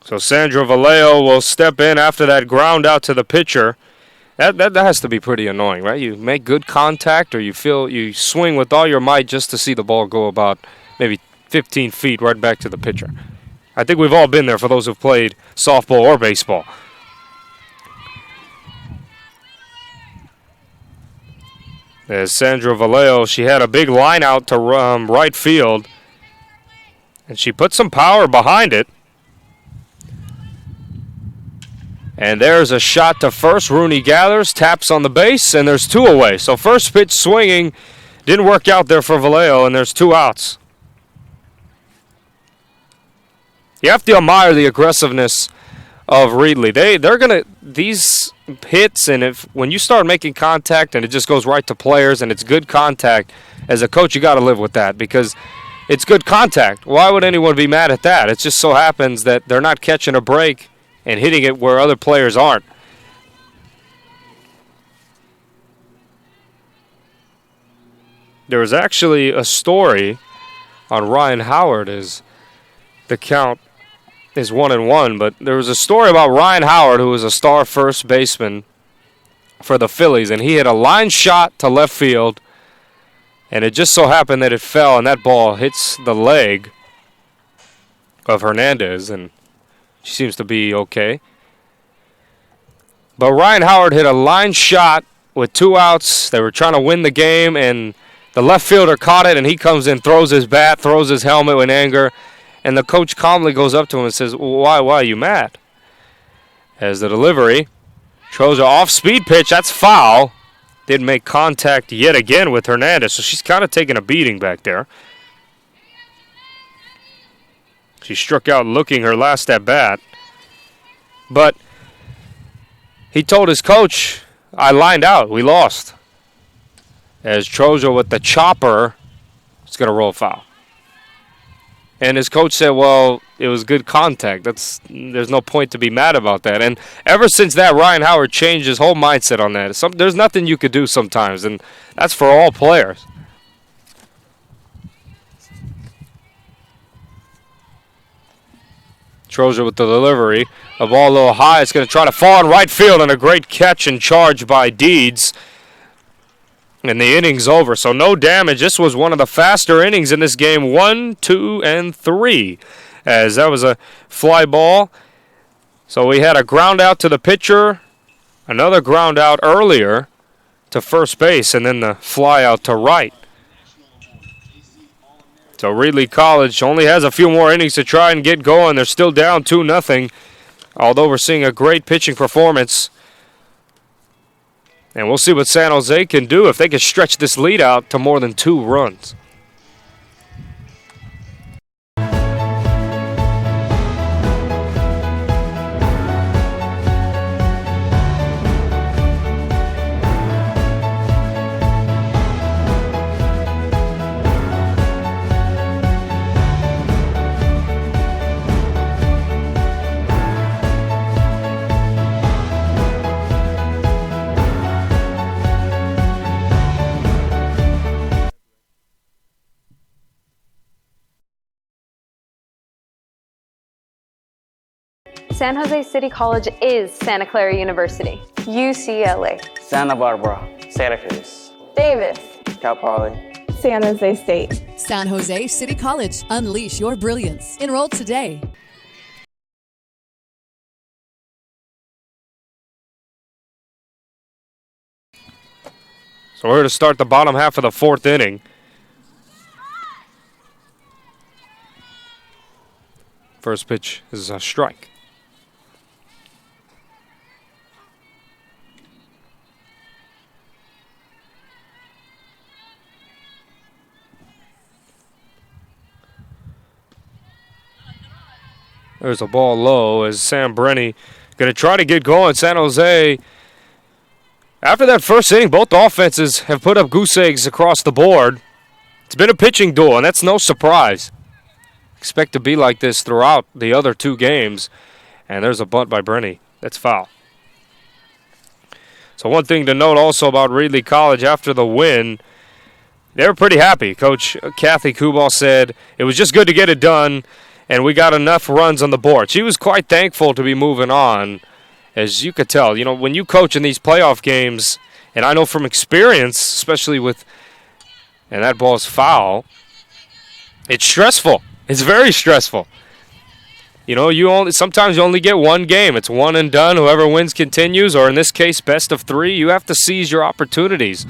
So Sandra Vallejo will step in after that ground out to the pitcher. That has to be pretty annoying, right? You make good contact, or you feel you swing with all your might just to see the ball go about maybe 15 feet right back to the pitcher. I think we've all been there for those who've played softball or baseball. As Sandra Vallejo, she had a big line out to right field, and she put some power behind it. And there's a shot to first. Rooney gathers, taps on the base, and there's 2 away. So first pitch swinging didn't work out there for Vallejo, and there's 2 outs. You have to admire the aggressiveness of Reedley. They're gonna, these hits, and if when you start making contact and it just goes right to players and it's good contact, as a coach you got to live with that, because it's good contact. Why would anyone be mad at that? It just so happens that they're not catching a break and hitting it where other players aren't. There was actually a story on Ryan Howard as the count is 1-1, but there was a story about Ryan Howard, who was a star first baseman for the Phillies, and he hit a line shot to left field, and it just so happened that it fell, and that ball hits the leg of Hernandez, and she seems to be okay. But Ryan Howard hit a line shot with 2 outs. They were trying to win the game, and the left fielder caught it, and he comes in, throws his bat, throws his helmet in anger, and the coach calmly goes up to him and says, why are you mad? As the delivery throws an off-speed pitch, that's foul. Didn't make contact yet again with Hernandez, so she's kind of taking a beating back there. She struck out looking her last at bat. But he told his coach, I lined out, we lost. As Troja with the chopper is going to roll foul. And his coach said, well, it was good contact. There's no point to be mad about that. And ever since that, Ryan Howard changed his whole mindset on that. There's nothing you could do sometimes, and that's for all players. Troja with the delivery. A ball a little high. It's going to try to fall in right field, and a great catch and charge by Deeds. And the inning's over, so no damage. This was one of the faster innings in this game, 1, 2, and 3, as that was a fly ball. So we had a ground out to the pitcher, another ground out earlier to first base, and then the fly out to right. So Reedley College only has a few more innings to try and get going. They're still down 2-0, although we're seeing a great pitching performance. And we'll see what San Jose can do if they can stretch this lead out to more than 2 runs. San Jose City College is Santa Clara University. UCLA. Santa Barbara. Santa Cruz. Davis. Cal Poly. San Jose State. San Jose City College. Unleash your brilliance. Enroll today. So we're going to start the bottom half of the 4th inning. First pitch is a strike. There's a ball low as Sam Brenny going to try to get going. San Jose, after that first inning, both offenses have put up goose eggs across the board. It's been a pitching duel, and that's no surprise. Expect to be like this throughout the other 2 games. And there's a bunt by Brenny. That's foul. So one thing to note also about Reedley College after the win, they were pretty happy. Coach Kathy Kubal said it was just good to get it done, and we got enough runs on the board. She was quite thankful to be moving on, as you could tell. You know, when you coach in these playoff games, and I know from experience, especially with, and that ball's foul, it's stressful. It's very stressful. You know, sometimes you only get one game. It's one and done. Whoever wins continues, or in this case, best of 3. You have to seize your opportunities.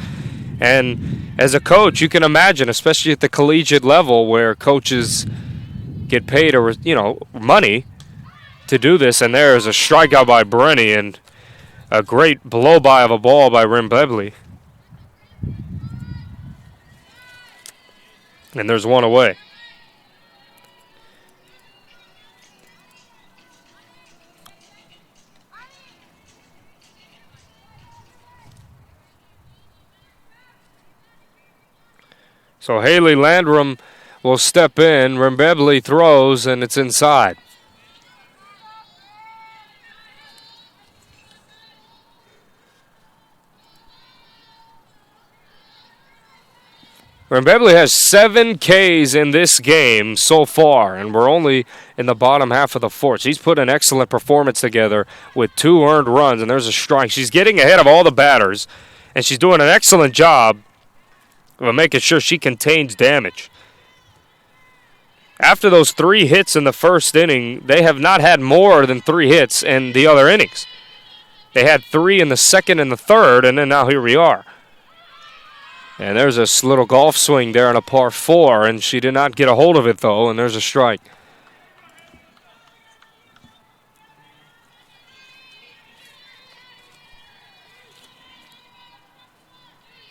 And as a coach, you can imagine, especially at the collegiate level where coaches get paid, money to do this. And there is a strikeout by Brenny and a great blow-by of a ball by Reedley. And there's one away. So Haley Landrum will step in. Reedley throws, and it's inside. Beverly has 7 Ks in this game so far, and we're only in the bottom half of the fourth. She's put an excellent performance together with 2 earned runs, and there's a strike. She's getting ahead of all the batters, and she's doing an excellent job of making sure she contains damage. After those 3 hits in the first inning, they have not had more than 3 hits in the other innings. They had 3 in the second and the third, and then now here we are. And there's this little golf swing there on a par 4, and she did not get a hold of it, though, and there's a strike.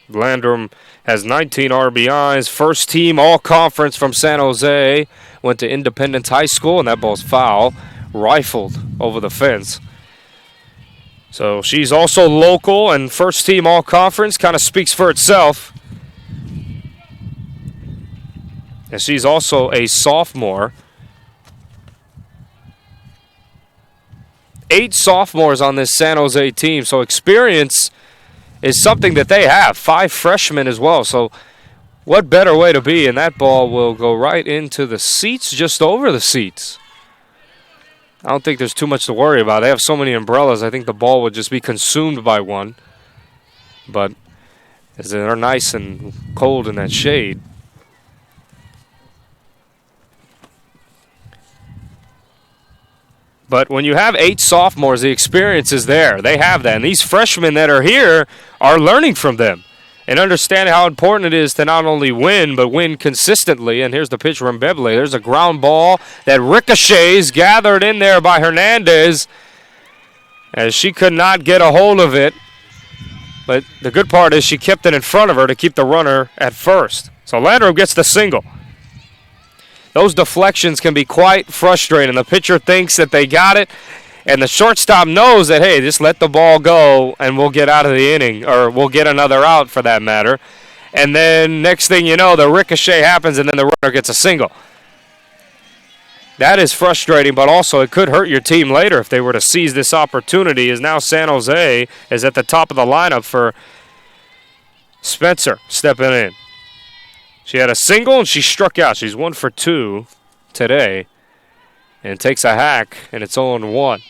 Landrum has 19 RBIs, first team all-conference from San Jose, went to Independence High School, and that ball's foul, rifled over the fence. So she's also local and first team all-conference, kind of speaks for itself. And she's also a sophomore. 8 sophomores on this San Jose team, so experience is something that they have. 5 freshmen as well, so what better way to be? And that ball will go right into the seats, just over the seats. I don't think there's too much to worry about. They have so many umbrellas, I think the ball would just be consumed by one. But as they're nice and cold in that shade. But when you have 8 sophomores, the experience is there. They have that. And these freshmen that are here are learning from them and understanding how important it is to not only win, but win consistently. And here's the pitch from Beverly. There's a ground ball that ricochets, gathered in there by Hernandez, as she could not get a hold of it. But the good part is she kept it in front of her to keep the runner at first. So Landrum gets the single. Those deflections can be quite frustrating. The pitcher thinks that they got it, and the shortstop knows that, hey, just let the ball go and we'll get out of the inning, or we'll get another out for that matter. And then next thing you know, the ricochet happens and then the runner gets a single. That is frustrating, but also it could hurt your team later if they were to seize this opportunity, as now San Jose is at the top of the lineup for Spencer stepping in. She had a single and she struck out. She's 1 for 2 today and takes a hack, and it's 0-1.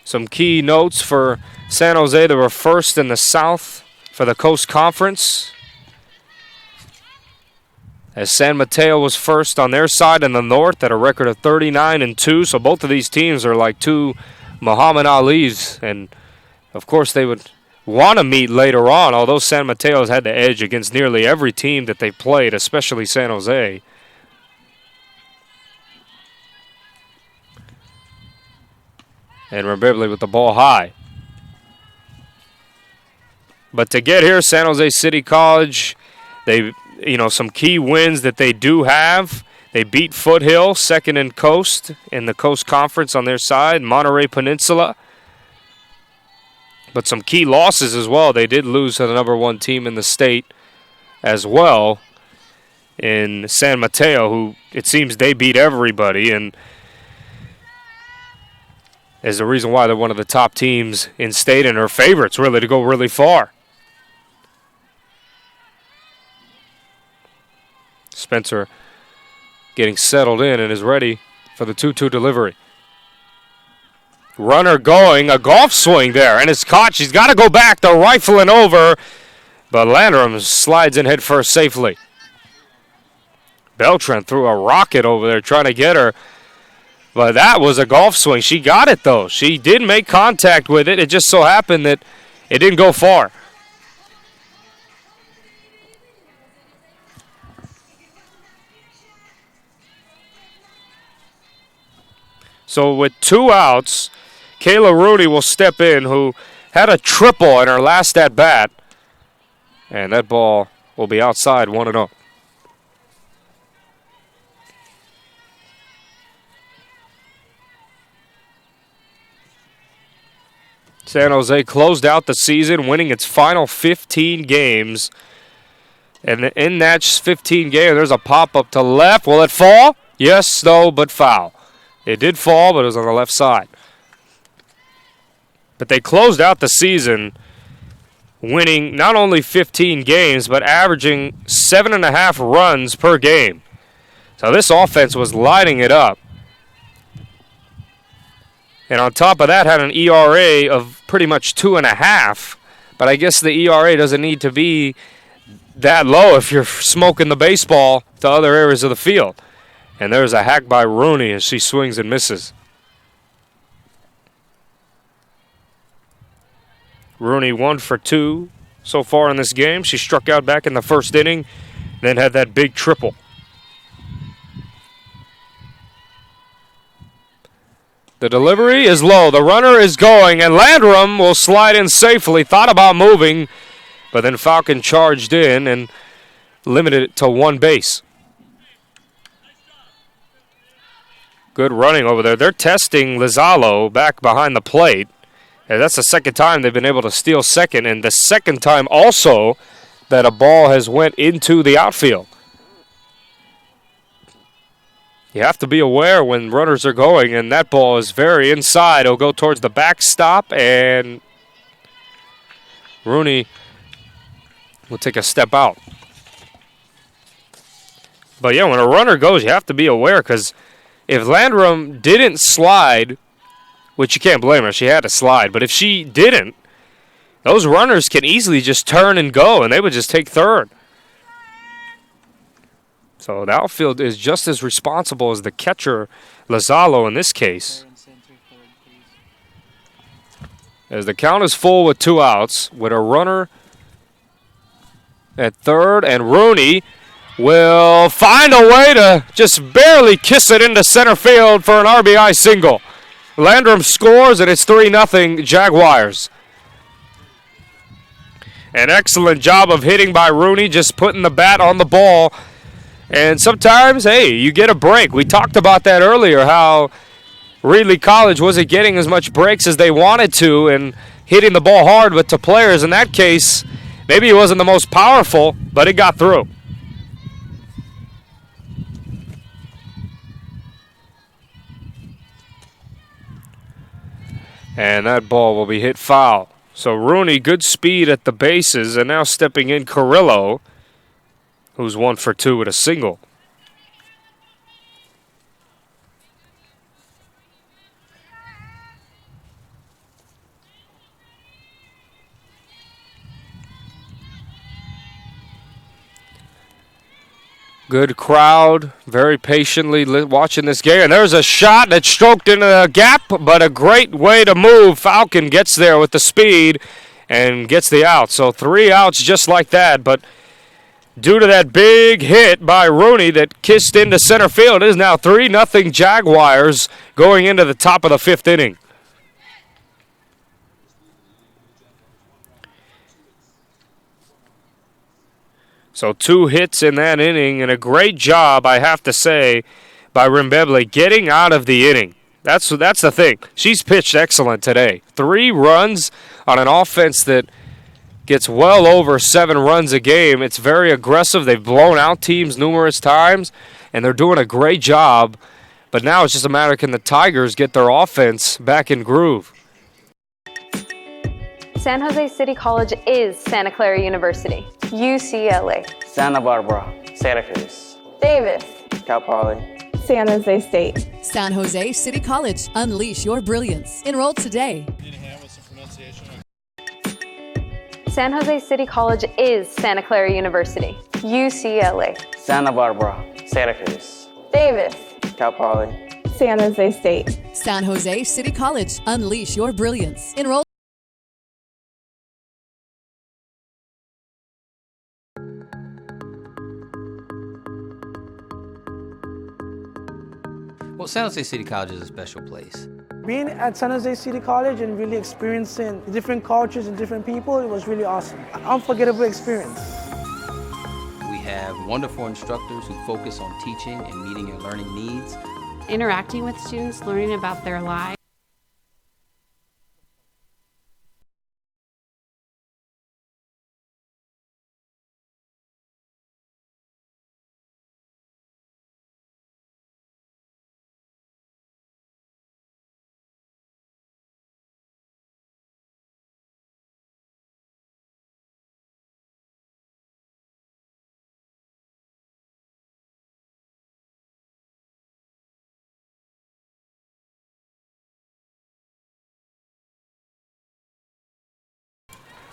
Some key notes for San Jose. They were first in the South for the Coast Conference, as San Mateo was first on their side in the North at a record of 39-2. So both of these teams are like 2 Muhammad Alis, and of course they would want to meet later on, although San Mateo's had the edge against nearly every team that they played, especially San Jose. And Beverly with the ball high. But to get here, San Jose City College, they, some key wins that they do have. They beat Foothill, second in Coast, in the Coast Conference on their side, Monterey Peninsula. But some key losses as well. They did lose to the number 1 team in the state as well in San Mateo, who it seems they beat everybody, and is the reason why they're one of the top teams in state and are favorites really to go really far. Spencer getting settled in and is ready for the 2-2 delivery. Runner going, a golf swing there, and it's caught. She's got to go back. They're rifling over, but Landrum slides in head first safely. Beltran threw a rocket over there trying to get her, but that was a golf swing. She got it, though. She did make contact with it. It just so happened that it didn't go far. So with 2 outs, Kayla Rooney will step in, who had a triple in her last at-bat. And that ball will be outside 1-0. San Jose closed out the season, winning its final 15 games. And in that 15 game, there's a pop-up to left. Will it fall? Yes, no, but foul. It did fall, but it was on the left side. But they closed out the season winning not only 15 games, but averaging 7.5 runs per game. So this offense was lighting it up. And on top of that, had an ERA of pretty much 2.5. But I guess the ERA doesn't need to be that low if you're smoking the baseball to other areas of the field. And there's a hack by Rooney as she swings and misses. Rooney 1 for 2 so far in this game. She struck out back in the first inning, then had that big triple. The delivery is low. The runner is going, and Landrum will slide in safely. Thought about moving, but then Falcon charged in and limited it to one base. Good running over there. They're testing Lizalo back behind the plate. And that's the second time they've been able to steal second, and the second time also that a ball has went into the outfield. You have to be aware when runners are going, and that ball is very inside. It'll go towards the backstop, and Rooney will take a step out. But, yeah, when a runner goes, you have to be aware, because if Landrum didn't slide, which you can't blame her, she had to slide, but if she didn't, those runners can easily just turn and go, and they would just take third. So the outfield is just as responsible as the catcher, Lizalo, in this case. As the count is full with 2 outs, with a runner at third, and Rooney will find a way to just barely kiss it into center field for an RBI single. Landrum scores, and it's 3-0 Jaguars. An excellent job of hitting by Rooney, just putting the bat on the ball. And sometimes, hey, you get a break. We talked about that earlier, how Reedley College wasn't getting as much breaks as they wanted to and hitting the ball hard, but to players in that case, maybe it wasn't the most powerful, but it got through. And that ball will be hit foul. So Rooney, good speed at the bases, and now stepping in Carrillo, who's 1 for 2 with a single. Good crowd, very patiently watching this game. And there's a shot that stroked into the gap, but a great way to move. Falcon gets there with the speed and gets the out. So 3 outs just like that, but due to that big hit by Rooney that kissed into center field, it is now 3-0 Jaguars going into the top of the 5th inning. So 2 hits in that inning, and a great job, I have to say, by Rimbeble getting out of the inning. That's the thing. She's pitched excellent today. 3 runs on an offense that gets well over 7 runs a game. It's very aggressive. They've blown out teams numerous times, and they're doing a great job. But now it's just a matter of can the Tigers get their offense back in groove. San Jose City College is Santa Clara University. UCLA. Santa Barbara, Santa Cruz, Davis. Cal Poly, San Jose State. San Jose City College. Unleash your brilliance. Enroll today. San Jose City College is Santa Clara University. UCLA. Santa Barbara, Santa Cruz, Davis. Cal Poly, San Jose State. San Jose City College. Unleash your brilliance. Enroll. Well, San Jose City College is a special place. Being at San Jose City College and really experiencing different cultures and different people, it was really awesome. An unforgettable experience. We have wonderful instructors who focus on teaching and meeting your learning needs. Interacting with students, learning about their lives.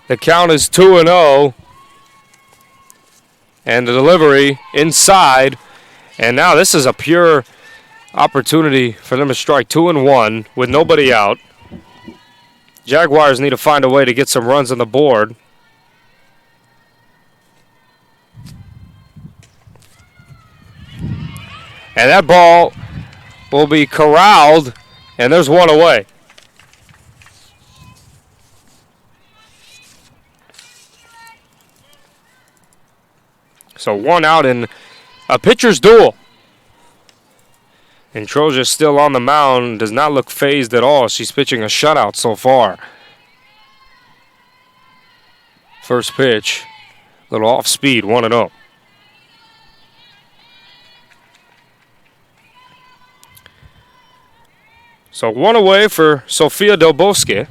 The count is 2-0. And the delivery inside. And now this is a pure opportunity for them to strike 2-1 with nobody out. Jaguars need to find a way to get some runs on the board. And that ball will be corralled, and there's one away. So one out in a pitcher's duel. And Troja's still on the mound, does not look phased at all. She's pitching a shutout so far. First pitch, a little off speed, 1-0. So one away for Sofia Del Bosque.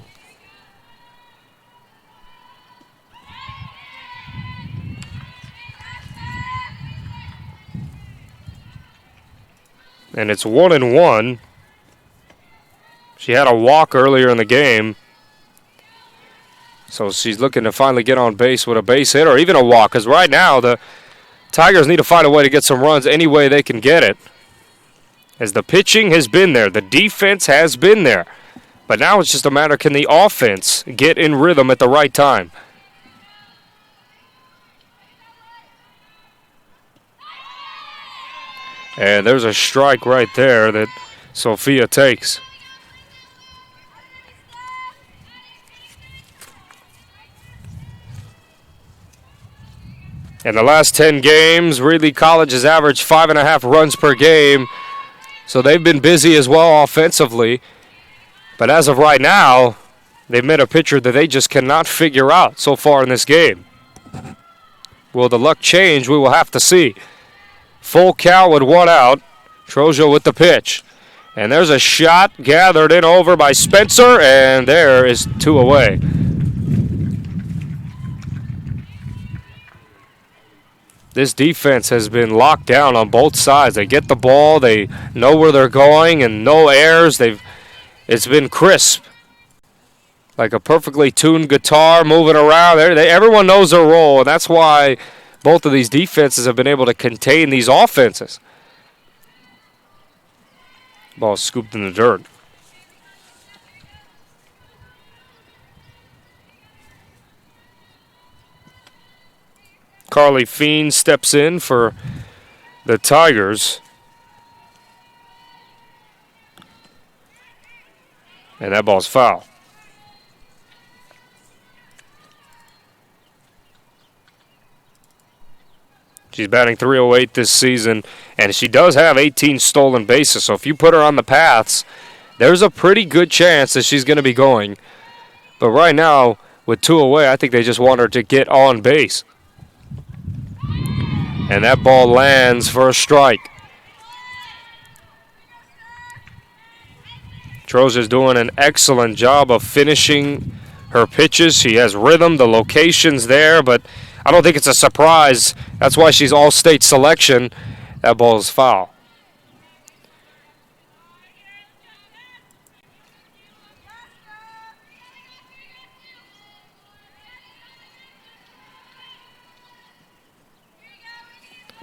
And it's 1-1. She had a walk earlier in the game. So she's looking to finally get on base with a base hit or even a walk. Because right now the Tigers need to find a way to get some runs any way they can get it. As the pitching has been there. The defense has been there. But now it's just a matter, can the offense get in rhythm at the right time? And there's a strike right there that Sophia takes. In the last 10 games, Reedley College has averaged 5.5 runs per game. So they've been busy as well offensively. But as of right now, they've met a pitcher that they just cannot figure out so far in this game. Will the luck change? We will have to see. Full count with one out. Troja with the pitch. And there's a shot gathered in over by Spencer, and there is 2 away. This defense has been locked down on both sides. They get the ball, they know where they're going, and no errors. It's been crisp. Like a perfectly tuned guitar moving around. Everyone knows their role, and that's why both of these defenses have been able to contain these offenses. Ball scooped in the dirt. Carly Fiend steps in for the Tigers. And that ball's foul. She's batting .308 this season, and she does have 18 stolen bases. So if you put her on the paths, there's a pretty good chance that she's going to be going. But right now, with 2 away, I think they just want her to get on base. And that ball lands for a strike. Troja's doing an excellent job of finishing her pitches. She has rhythm, the location's there, but I don't think it's a surprise. That's why she's all-state selection. That ball is foul.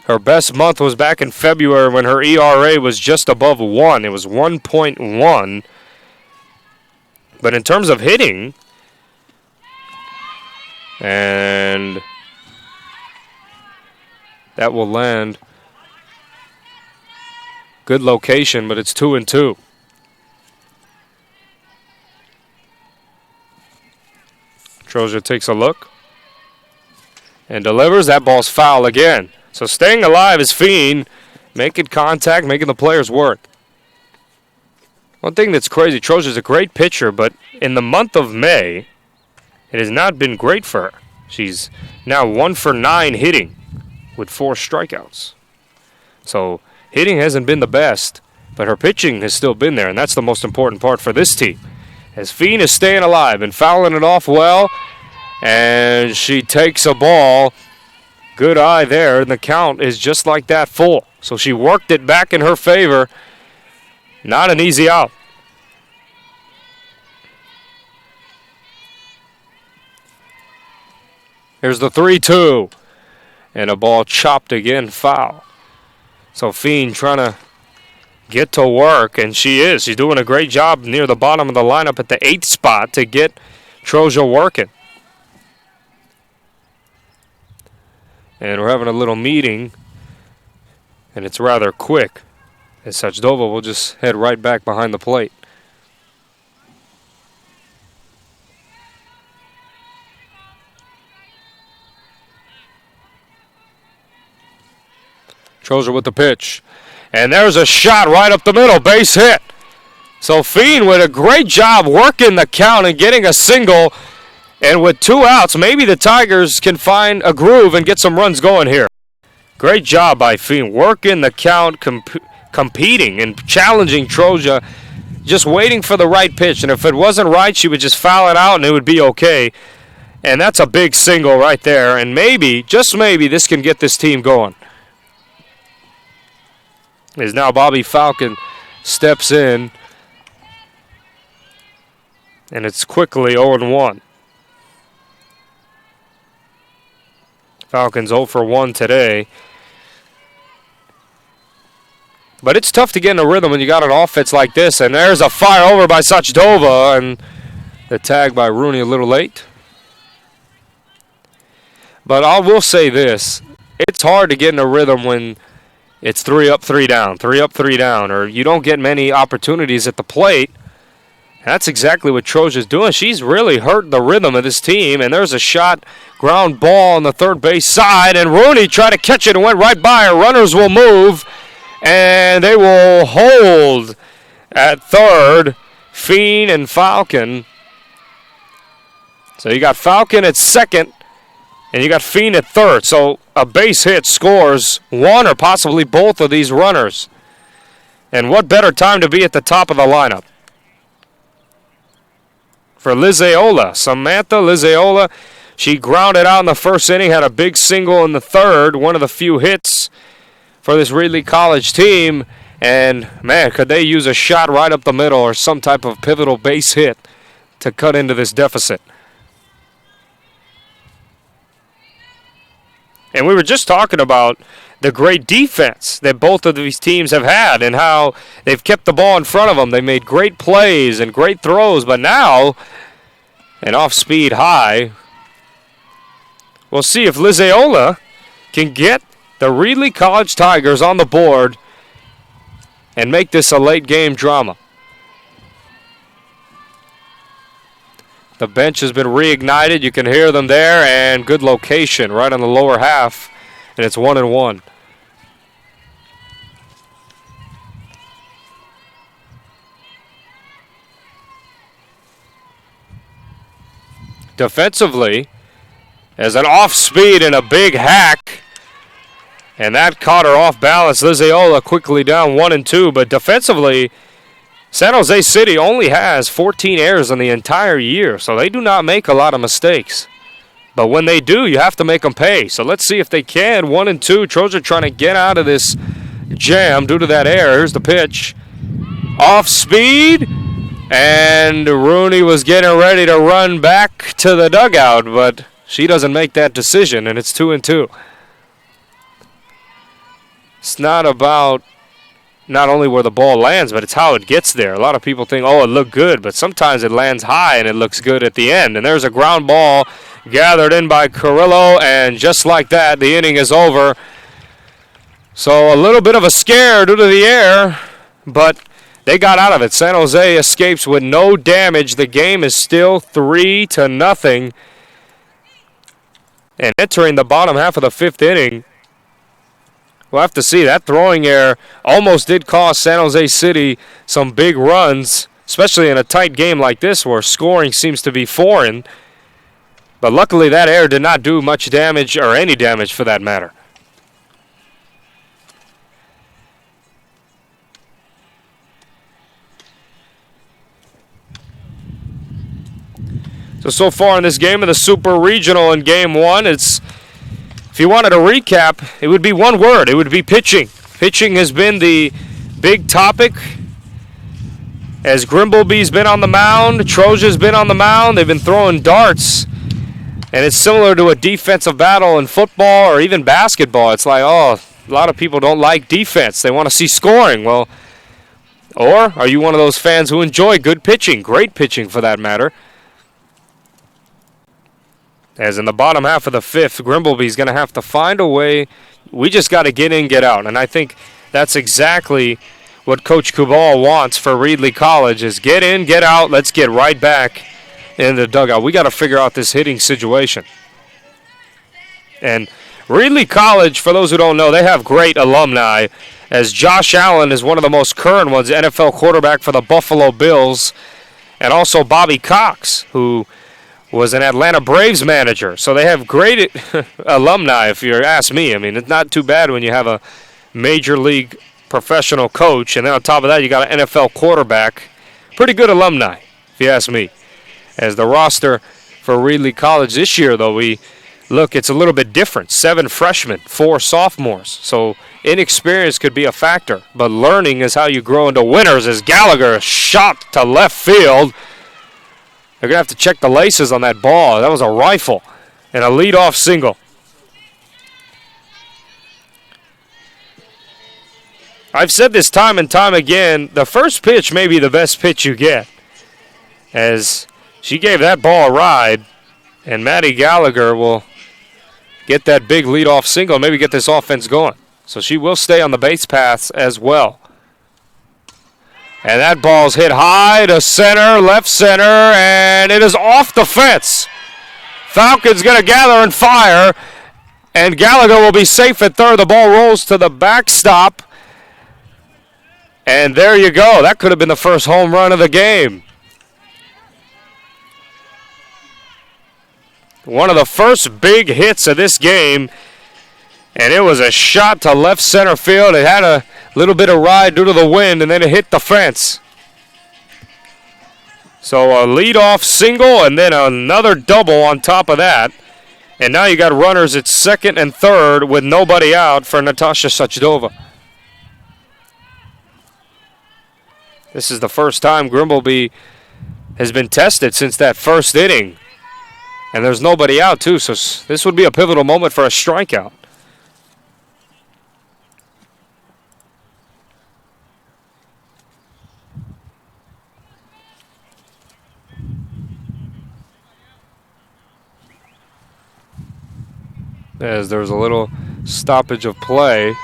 Her best month was back in February when her ERA was just above 1. It was 1.1. But in terms of hitting, and that will land. Good location, but it's 2-2. Troja takes a look and delivers. That ball's foul again. So staying alive is Fiend, making contact, making the players work. One thing that's crazy, Troja's a great pitcher, but in the month of May, it has not been great for her. She's now 1 for 9 hitting with 4 strikeouts. So hitting hasn't been the best, but her pitching has still been there, and that's the most important part for this team. As Fiend is staying alive and fouling it off well, and she takes a ball. Good eye there, and the count is just like that, full. So she worked it back in her favor. Not an easy out. Here's the 3-2. And a ball chopped again, foul. So Fiend trying to get to work, and she is. She's doing a great job near the bottom of the lineup at the 8th spot to get Troja working. And we're having a little meeting, and it's rather quick. As such, Dova will just head right back behind the plate. Troja with the pitch. And there's a shot right up the middle. Base hit. So Fiend with a great job working the count and getting a single. And with 2 outs, maybe the Tigers can find a groove and get some runs going here. Great job by Fiend. Working the count, competing and challenging Troja. Just waiting for the right pitch. And if it wasn't right, she would just foul it out and it would be okay. And that's a big single right there. And maybe, just maybe, this can get this team going. As now Bobby Falcon steps in. And it's quickly 0-1. Falcons 0 for 1 today. But it's tough to get in a rhythm when you got an offense like this. And there's a fire over by Sachdova. And the tag by Rooney a little late. But I will say this. It's hard to get in a rhythm when it's 3 up, 3 down, 3 up, 3 down, or you don't get many opportunities at the plate. That's exactly what Troja's doing. She's really hurt the rhythm of this team, and there's a shot, ground ball on the third base side, and Rooney tried to catch it and went right by her. Runners will move, and they will hold at third, Fiend and Falcon. So you got Falcon at second, and you got Fiend at third. So a base hit scores one or possibly both of these runners. And what better time to be at the top of the lineup? For Lizeola, Samantha Lizeola, she grounded out in the first inning, had a big single in the third, one of the few hits for this Reedley College team. And, man, could they use a shot right up the middle or some type of pivotal base hit to cut into this deficit. And we were just talking about the great defense that both of these teams have had and how they've kept the ball in front of them. They made great plays and great throws, but now an off-speed high. We'll see if Lizeola can get the Reedley College Tigers on the board and make this a late game drama. The bench has been reignited. You can hear them there, and good location right on the lower half, and it's 1-1. Defensively, as an off-speed and a big hack, and that caught her off balance. Lizeola quickly down 1-2, but defensively, San Jose City only has 14 errors in the entire year, so they do not make a lot of mistakes. But when they do, you have to make them pay. So let's see if they can. 1-2. Troja trying to get out of this jam due to that error. Here's the pitch. Off speed. And Rooney was getting ready to run back to the dugout, but she doesn't make that decision, and it's 2-2. It's not about not only where the ball lands, but it's how it gets there. A lot of people think, oh, it looked good, but sometimes it lands high and it looks good at the end. And there's a ground ball gathered in by Carrillo, and just like that, the inning is over. So a little bit of a scare due to the air, but they got out of it. San Jose escapes with no damage. The game is still 3-0. And entering the bottom half of the fifth inning, we'll have to see. That throwing error almost did cost San Jose City some big runs, especially in a tight game like this where scoring seems to be foreign. But luckily that error did not do much damage, or any damage for that matter. So far in this game of the Super Regional in Game 1, it's, if you wanted to recap, it would be one word. It would be pitching. Pitching has been the big topic. As Grimbleby's been on the mound, Troja's been on the mound. They've been throwing darts. And it's similar to a defensive battle in football or even basketball. It's like, oh, a lot of people don't like defense. They want to see scoring. Well, or are you one of those fans who enjoy good pitching, great pitching for that matter? As in the bottom half of the fifth, Grimbleby's going to have to find a way. We just got to get in, get out. And I think that's exactly what Coach Kubal wants for Reedley College is get in, get out, let's get right back in the dugout. We got to figure out this hitting situation. And Reedley College, for those who don't know, they have great alumni, as Josh Allen is one of the most current ones, NFL quarterback for the Buffalo Bills, and also Bobby Cox, who was an Atlanta Braves manager. So they have great alumni, if you ask me. I mean, it's not too bad when you have a major league professional coach, and then on top of that, you got an NFL quarterback. Pretty good alumni, if you ask me. As the roster for Reedley College this year, though, it's a little bit different. 7 freshmen, 4 sophomores. So inexperience could be a factor, but learning is how you grow into winners. As Gallagher shot to left field, they're going to have to check the laces on that ball. That was a rifle and a leadoff single. I've said this time and time again, the first pitch may be the best pitch you get. As she gave that ball a ride, and Maddie Gallagher will get that big leadoff single, maybe get this offense going. So she will stay on the base paths as well. And that ball's hit high to center, left center, and it is off the fence. Falcons going to gather and fire, and Gallagher will be safe at third. The ball rolls to the backstop, and there you go. That could have been the first home run of the game. One of the first big hits of this game, and it was a shot to left center field. It had a little bit of ride due to the wind, and then it hit the fence. So a leadoff single and then another double on top of that. And now you got runners at second and third with nobody out for Natasha Sachdova. This is the first time Grimbleby has been tested since that first inning. And there's nobody out, too, so this would be a pivotal moment for a strikeout. As there's a little stoppage of play.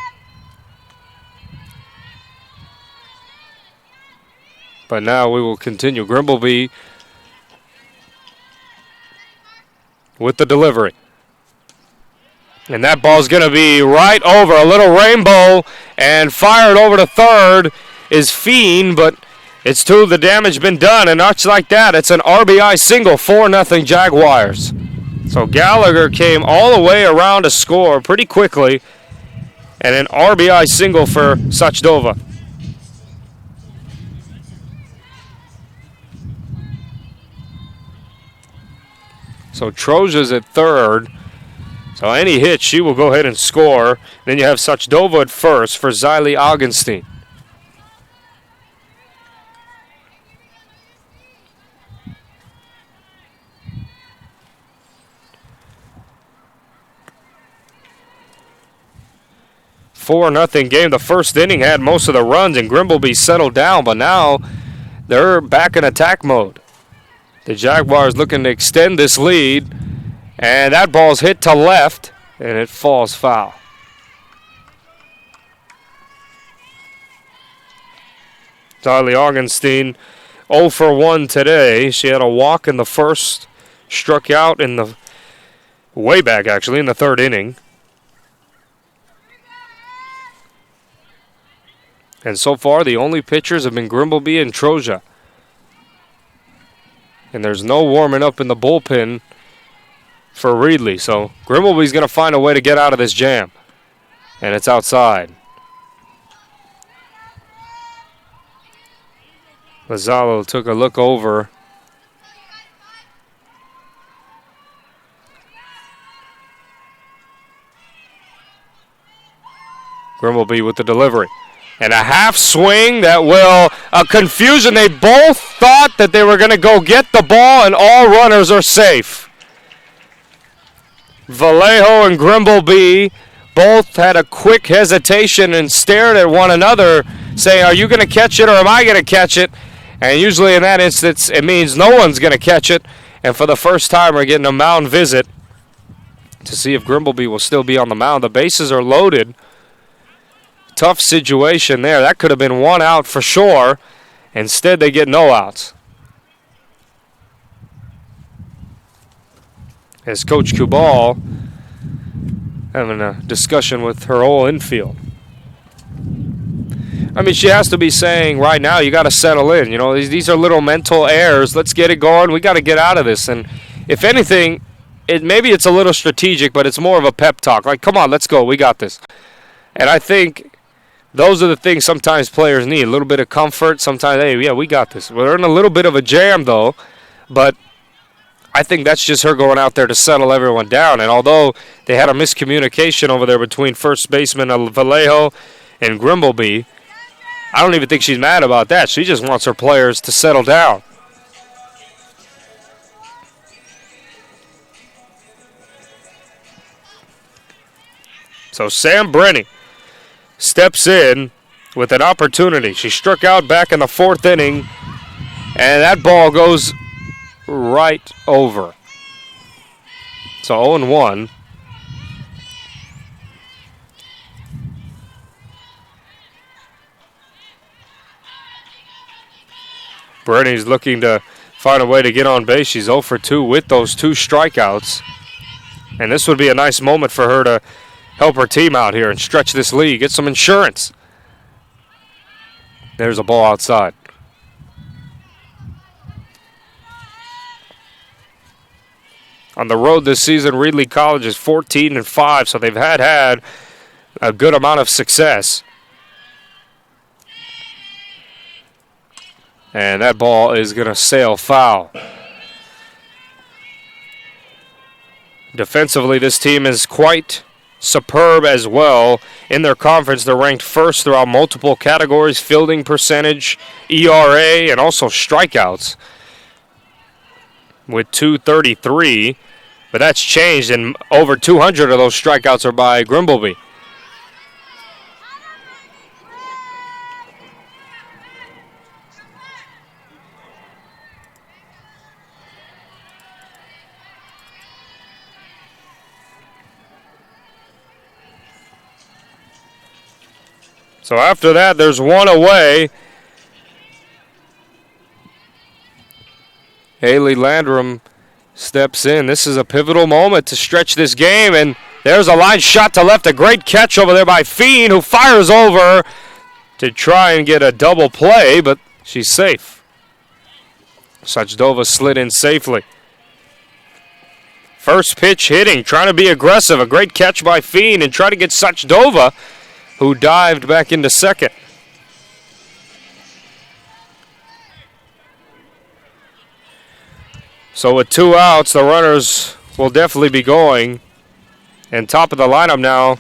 But now we will continue. Grimbleby with the delivery. And that ball's going to be right over a little rainbow, and fired over to third is Fiend, but it's to the damage been done, and not like that. It's an RBI single, 4-0 Jaguars. So Gallagher came all the way around to score pretty quickly, and an RBI single for Sachdova. So Troja's at third. So any hit, she will go ahead and score. Then you have Sachdova at first for Xylee Augenstein. "4-0 game. The first inning had most of the runs, and Grimbleby settled down, but now they're back in attack mode. The Jaguars looking to extend this lead, and that ball's hit to left, and it falls foul. Xylee Augenstein 0 for 1 today. She had a walk in the first, struck out in the way back actually in the third inning. And so far the only pitchers have been Grimbleby and Troja. And there's no warming up in the bullpen for Reedley. So Grimbleby's going to find a way to get out of this jam. And it's outside. Lazzalo took a look over. Grimbleby with the delivery. And a half swing that will, a confusion. They both thought that they were going to go get the ball, and all runners are safe. Vallejo and Grimbleby both had a quick hesitation and stared at one another, saying, are you going to catch it or am I going to catch it? And usually in that instance, it means no one's going to catch it. And for the first time, we're getting a mound visit to see if Grimbleby will still be on the mound. The bases are loaded. Tough situation there. That could have been one out for sure. Instead, they get no outs. As Coach Kubal having a discussion with her whole infield. I mean, she has to be saying right now, you got to settle in. You know, these are little mental errors. Let's get it going. We got to get out of this. And if anything, maybe it's a little strategic, but it's more of a pep talk. Like, come on, let's go. We got this. And I think those are the things sometimes players need. A little bit of comfort. Sometimes, hey, yeah, we got this. We're in a little bit of a jam, though. But I think that's just her going out there to settle everyone down. And although they had a miscommunication over there between first baseman Vallejo and Grimbleby, I don't even think she's mad about that. She just wants her players to settle down. So Sam Brenny steps in with an opportunity. She struck out back in the fourth inning, and that ball goes right over. So 0-1. Brenny's looking to find a way to get on base. She's 0 for 2 with those 2 strikeouts. And this would be a nice moment for her to help her team out here and stretch this lead, get some insurance. There's a ball outside. On the road this season, Reedley College is 14-5, so they've had a good amount of success. And that ball is going to sail foul. Defensively, this team is quite superb as well. In their conference, they're ranked first throughout multiple categories: fielding percentage, ERA, and also strikeouts with 233. But that's changed, and over 200 of those strikeouts are by Grimbleby. So after that, there's one away. Haley Landrum steps in. This is a pivotal moment to stretch this game, and there's a line shot to left. A great catch over there by Fiend, who fires over to try and get a double play, but she's safe. Sachdova slid in safely. First pitch hitting, trying to be aggressive. A great catch by Fiend and try to get Sachdova, who dived back into second. So with 2 outs, the runners will definitely be going. And top of the lineup now,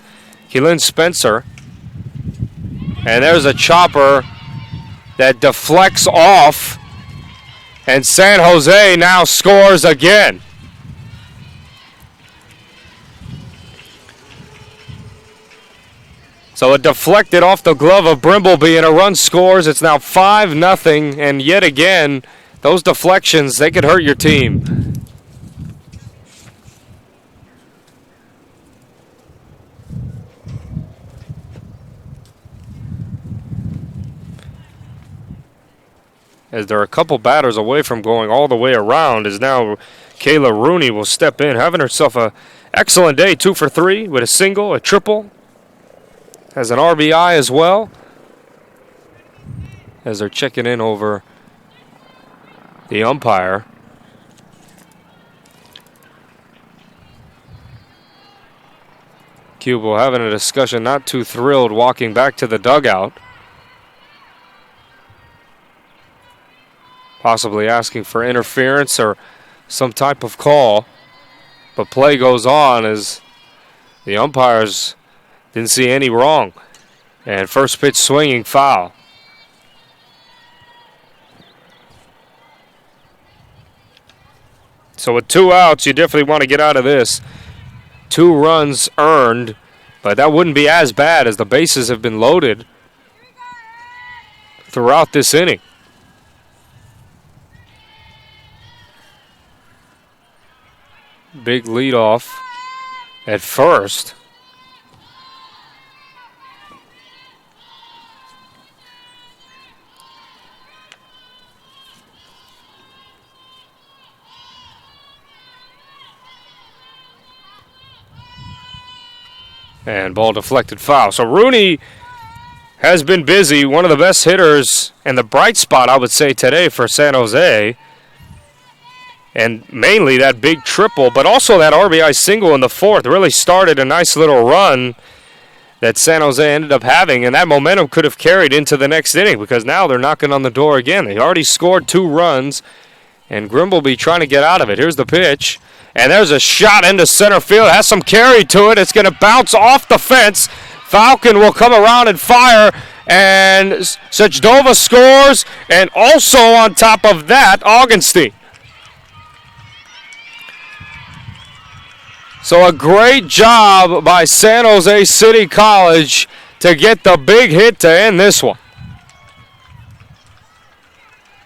Keelan Spencer. And there's a chopper that deflects off. And San Jose now scores again. So it deflected off the glove of Brimbleby, and a run scores. It's now 5-0, and yet again, those deflections, they could hurt your team. As there are a couple batters away from going all the way around, as now Kayla Rooney will step in, having herself an excellent day, 2 for 3 with a single, a triple. Has an RBI as well, as they're checking in over the umpire. Kubel having a discussion, not too thrilled, walking back to the dugout. Possibly asking for interference or some type of call. But play goes on as the umpires didn't see any wrong. And first pitch swinging, foul. So with 2 outs, you definitely want to get out of this. 2 runs earned, but that wouldn't be as bad as the bases have been loaded throughout this inning. Big leadoff at first. And ball deflected foul. So Rooney has been busy, one of the best hitters and the bright spot, I would say, today for San Jose. And mainly that big triple, but also that RBI single in the 4th really started a nice little run that San Jose ended up having, and that momentum could have carried into the next inning because now they're knocking on the door again. They already scored 2 runs, and Grimbleby trying to get out of it. Here's the pitch, and there's a shot into center field. It has some carry to it. It's going to bounce off the fence. Falcon will come around and fire, and Sechdova scores, and also on top of that, Augenstein. So a great job by San Jose City College to get the big hit to end this one.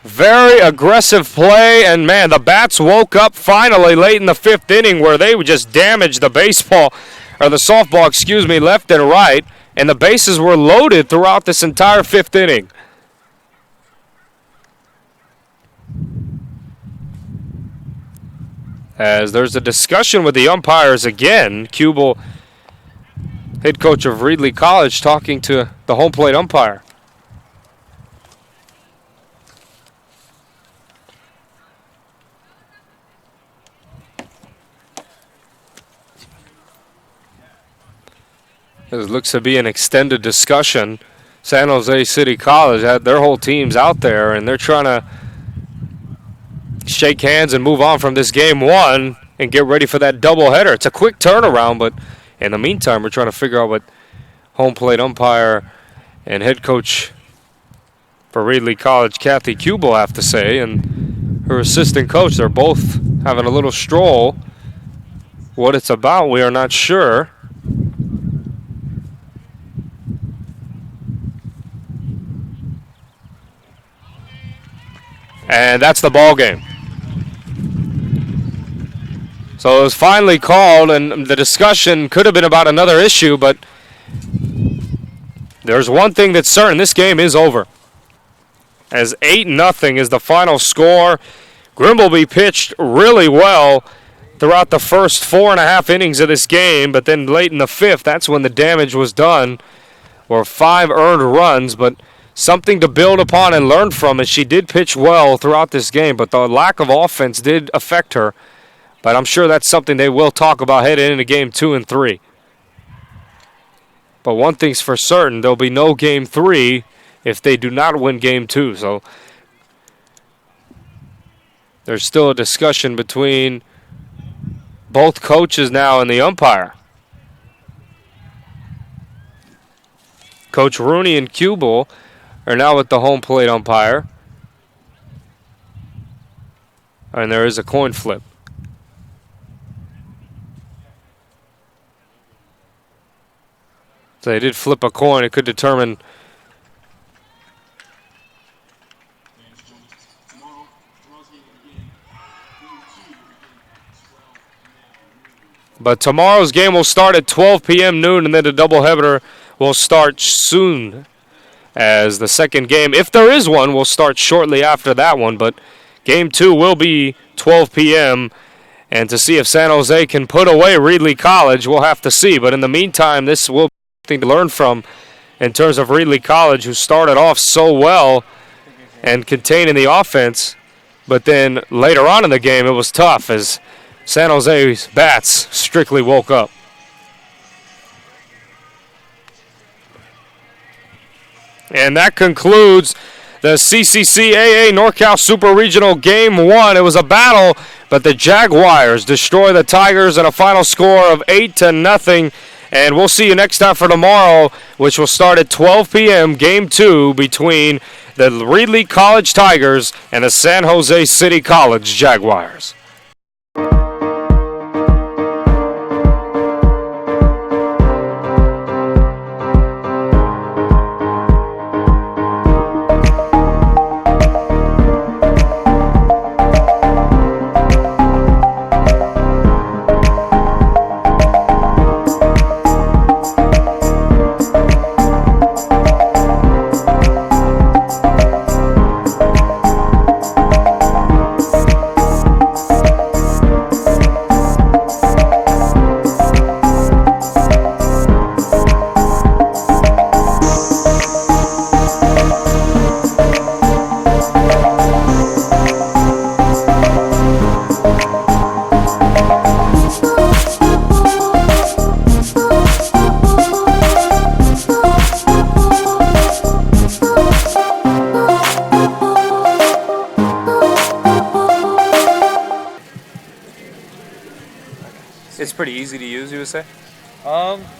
Very aggressive play, and man, the bats woke up finally late in the 5th inning where they would just damage the baseball, or the softball, excuse me, left and right, and the bases were loaded throughout this entire 5th inning. As there's a discussion with the umpires again, Kubel, head coach of Reedley College, talking to the home plate umpire. This looks to be an extended discussion. San Jose City College had their whole teams out there, and they're trying to shake hands and move on from this game 1 and get ready for that doubleheader. It's a quick turnaround, but in the meantime, we're trying to figure out what home plate umpire and head coach for Reedley College, Kathy Kubel, have to say, and her assistant coach. They're both having a little stroll. What it's about, we are not sure. And that's the ball game. So it was finally called, and the discussion could have been about another issue, but there's one thing that's certain. This game is over. As 8-0 is the final score. Grimbleby pitched really well throughout the first 4.5 innings of this game, but then late in the 5th, that's when the damage was done, or 5 earned runs, but something to build upon and learn from, as she did pitch well throughout this game, but the lack of offense did affect her. But I'm sure that's something they will talk about heading into game 2 and 3. But one thing's for certain, there'll be no game 3 if they do not win game 2. So there's still a discussion between both coaches now and the umpire. Coach Rooney and Kubel are now with the home plate umpire. And there is a coin flip. So they did flip a coin. It could determine but tomorrow's game will start at 12 p.m. noon, and then the doubleheader will start soon, as the second game, if there is one, will start shortly after that one. But game 2 will be 12 p.m., and to see if San Jose can put away Reedley College, we'll have to see. But in the meantime, this will be something to learn from in terms of Reedley College, who started off so well and containing the offense, but then later on in the game, it was tough as San Jose's bats strictly woke up. And that concludes the CCCAA NorCal Super Regional Game 1. It was a battle, but the Jaguars destroy the Tigers in a final score of 8-0. And we'll see you next time for tomorrow, which will start at 12 p.m. Game 2 between the Reedley College Tigers and the San Jose City College Jaguars. It's pretty easy to use, you would say?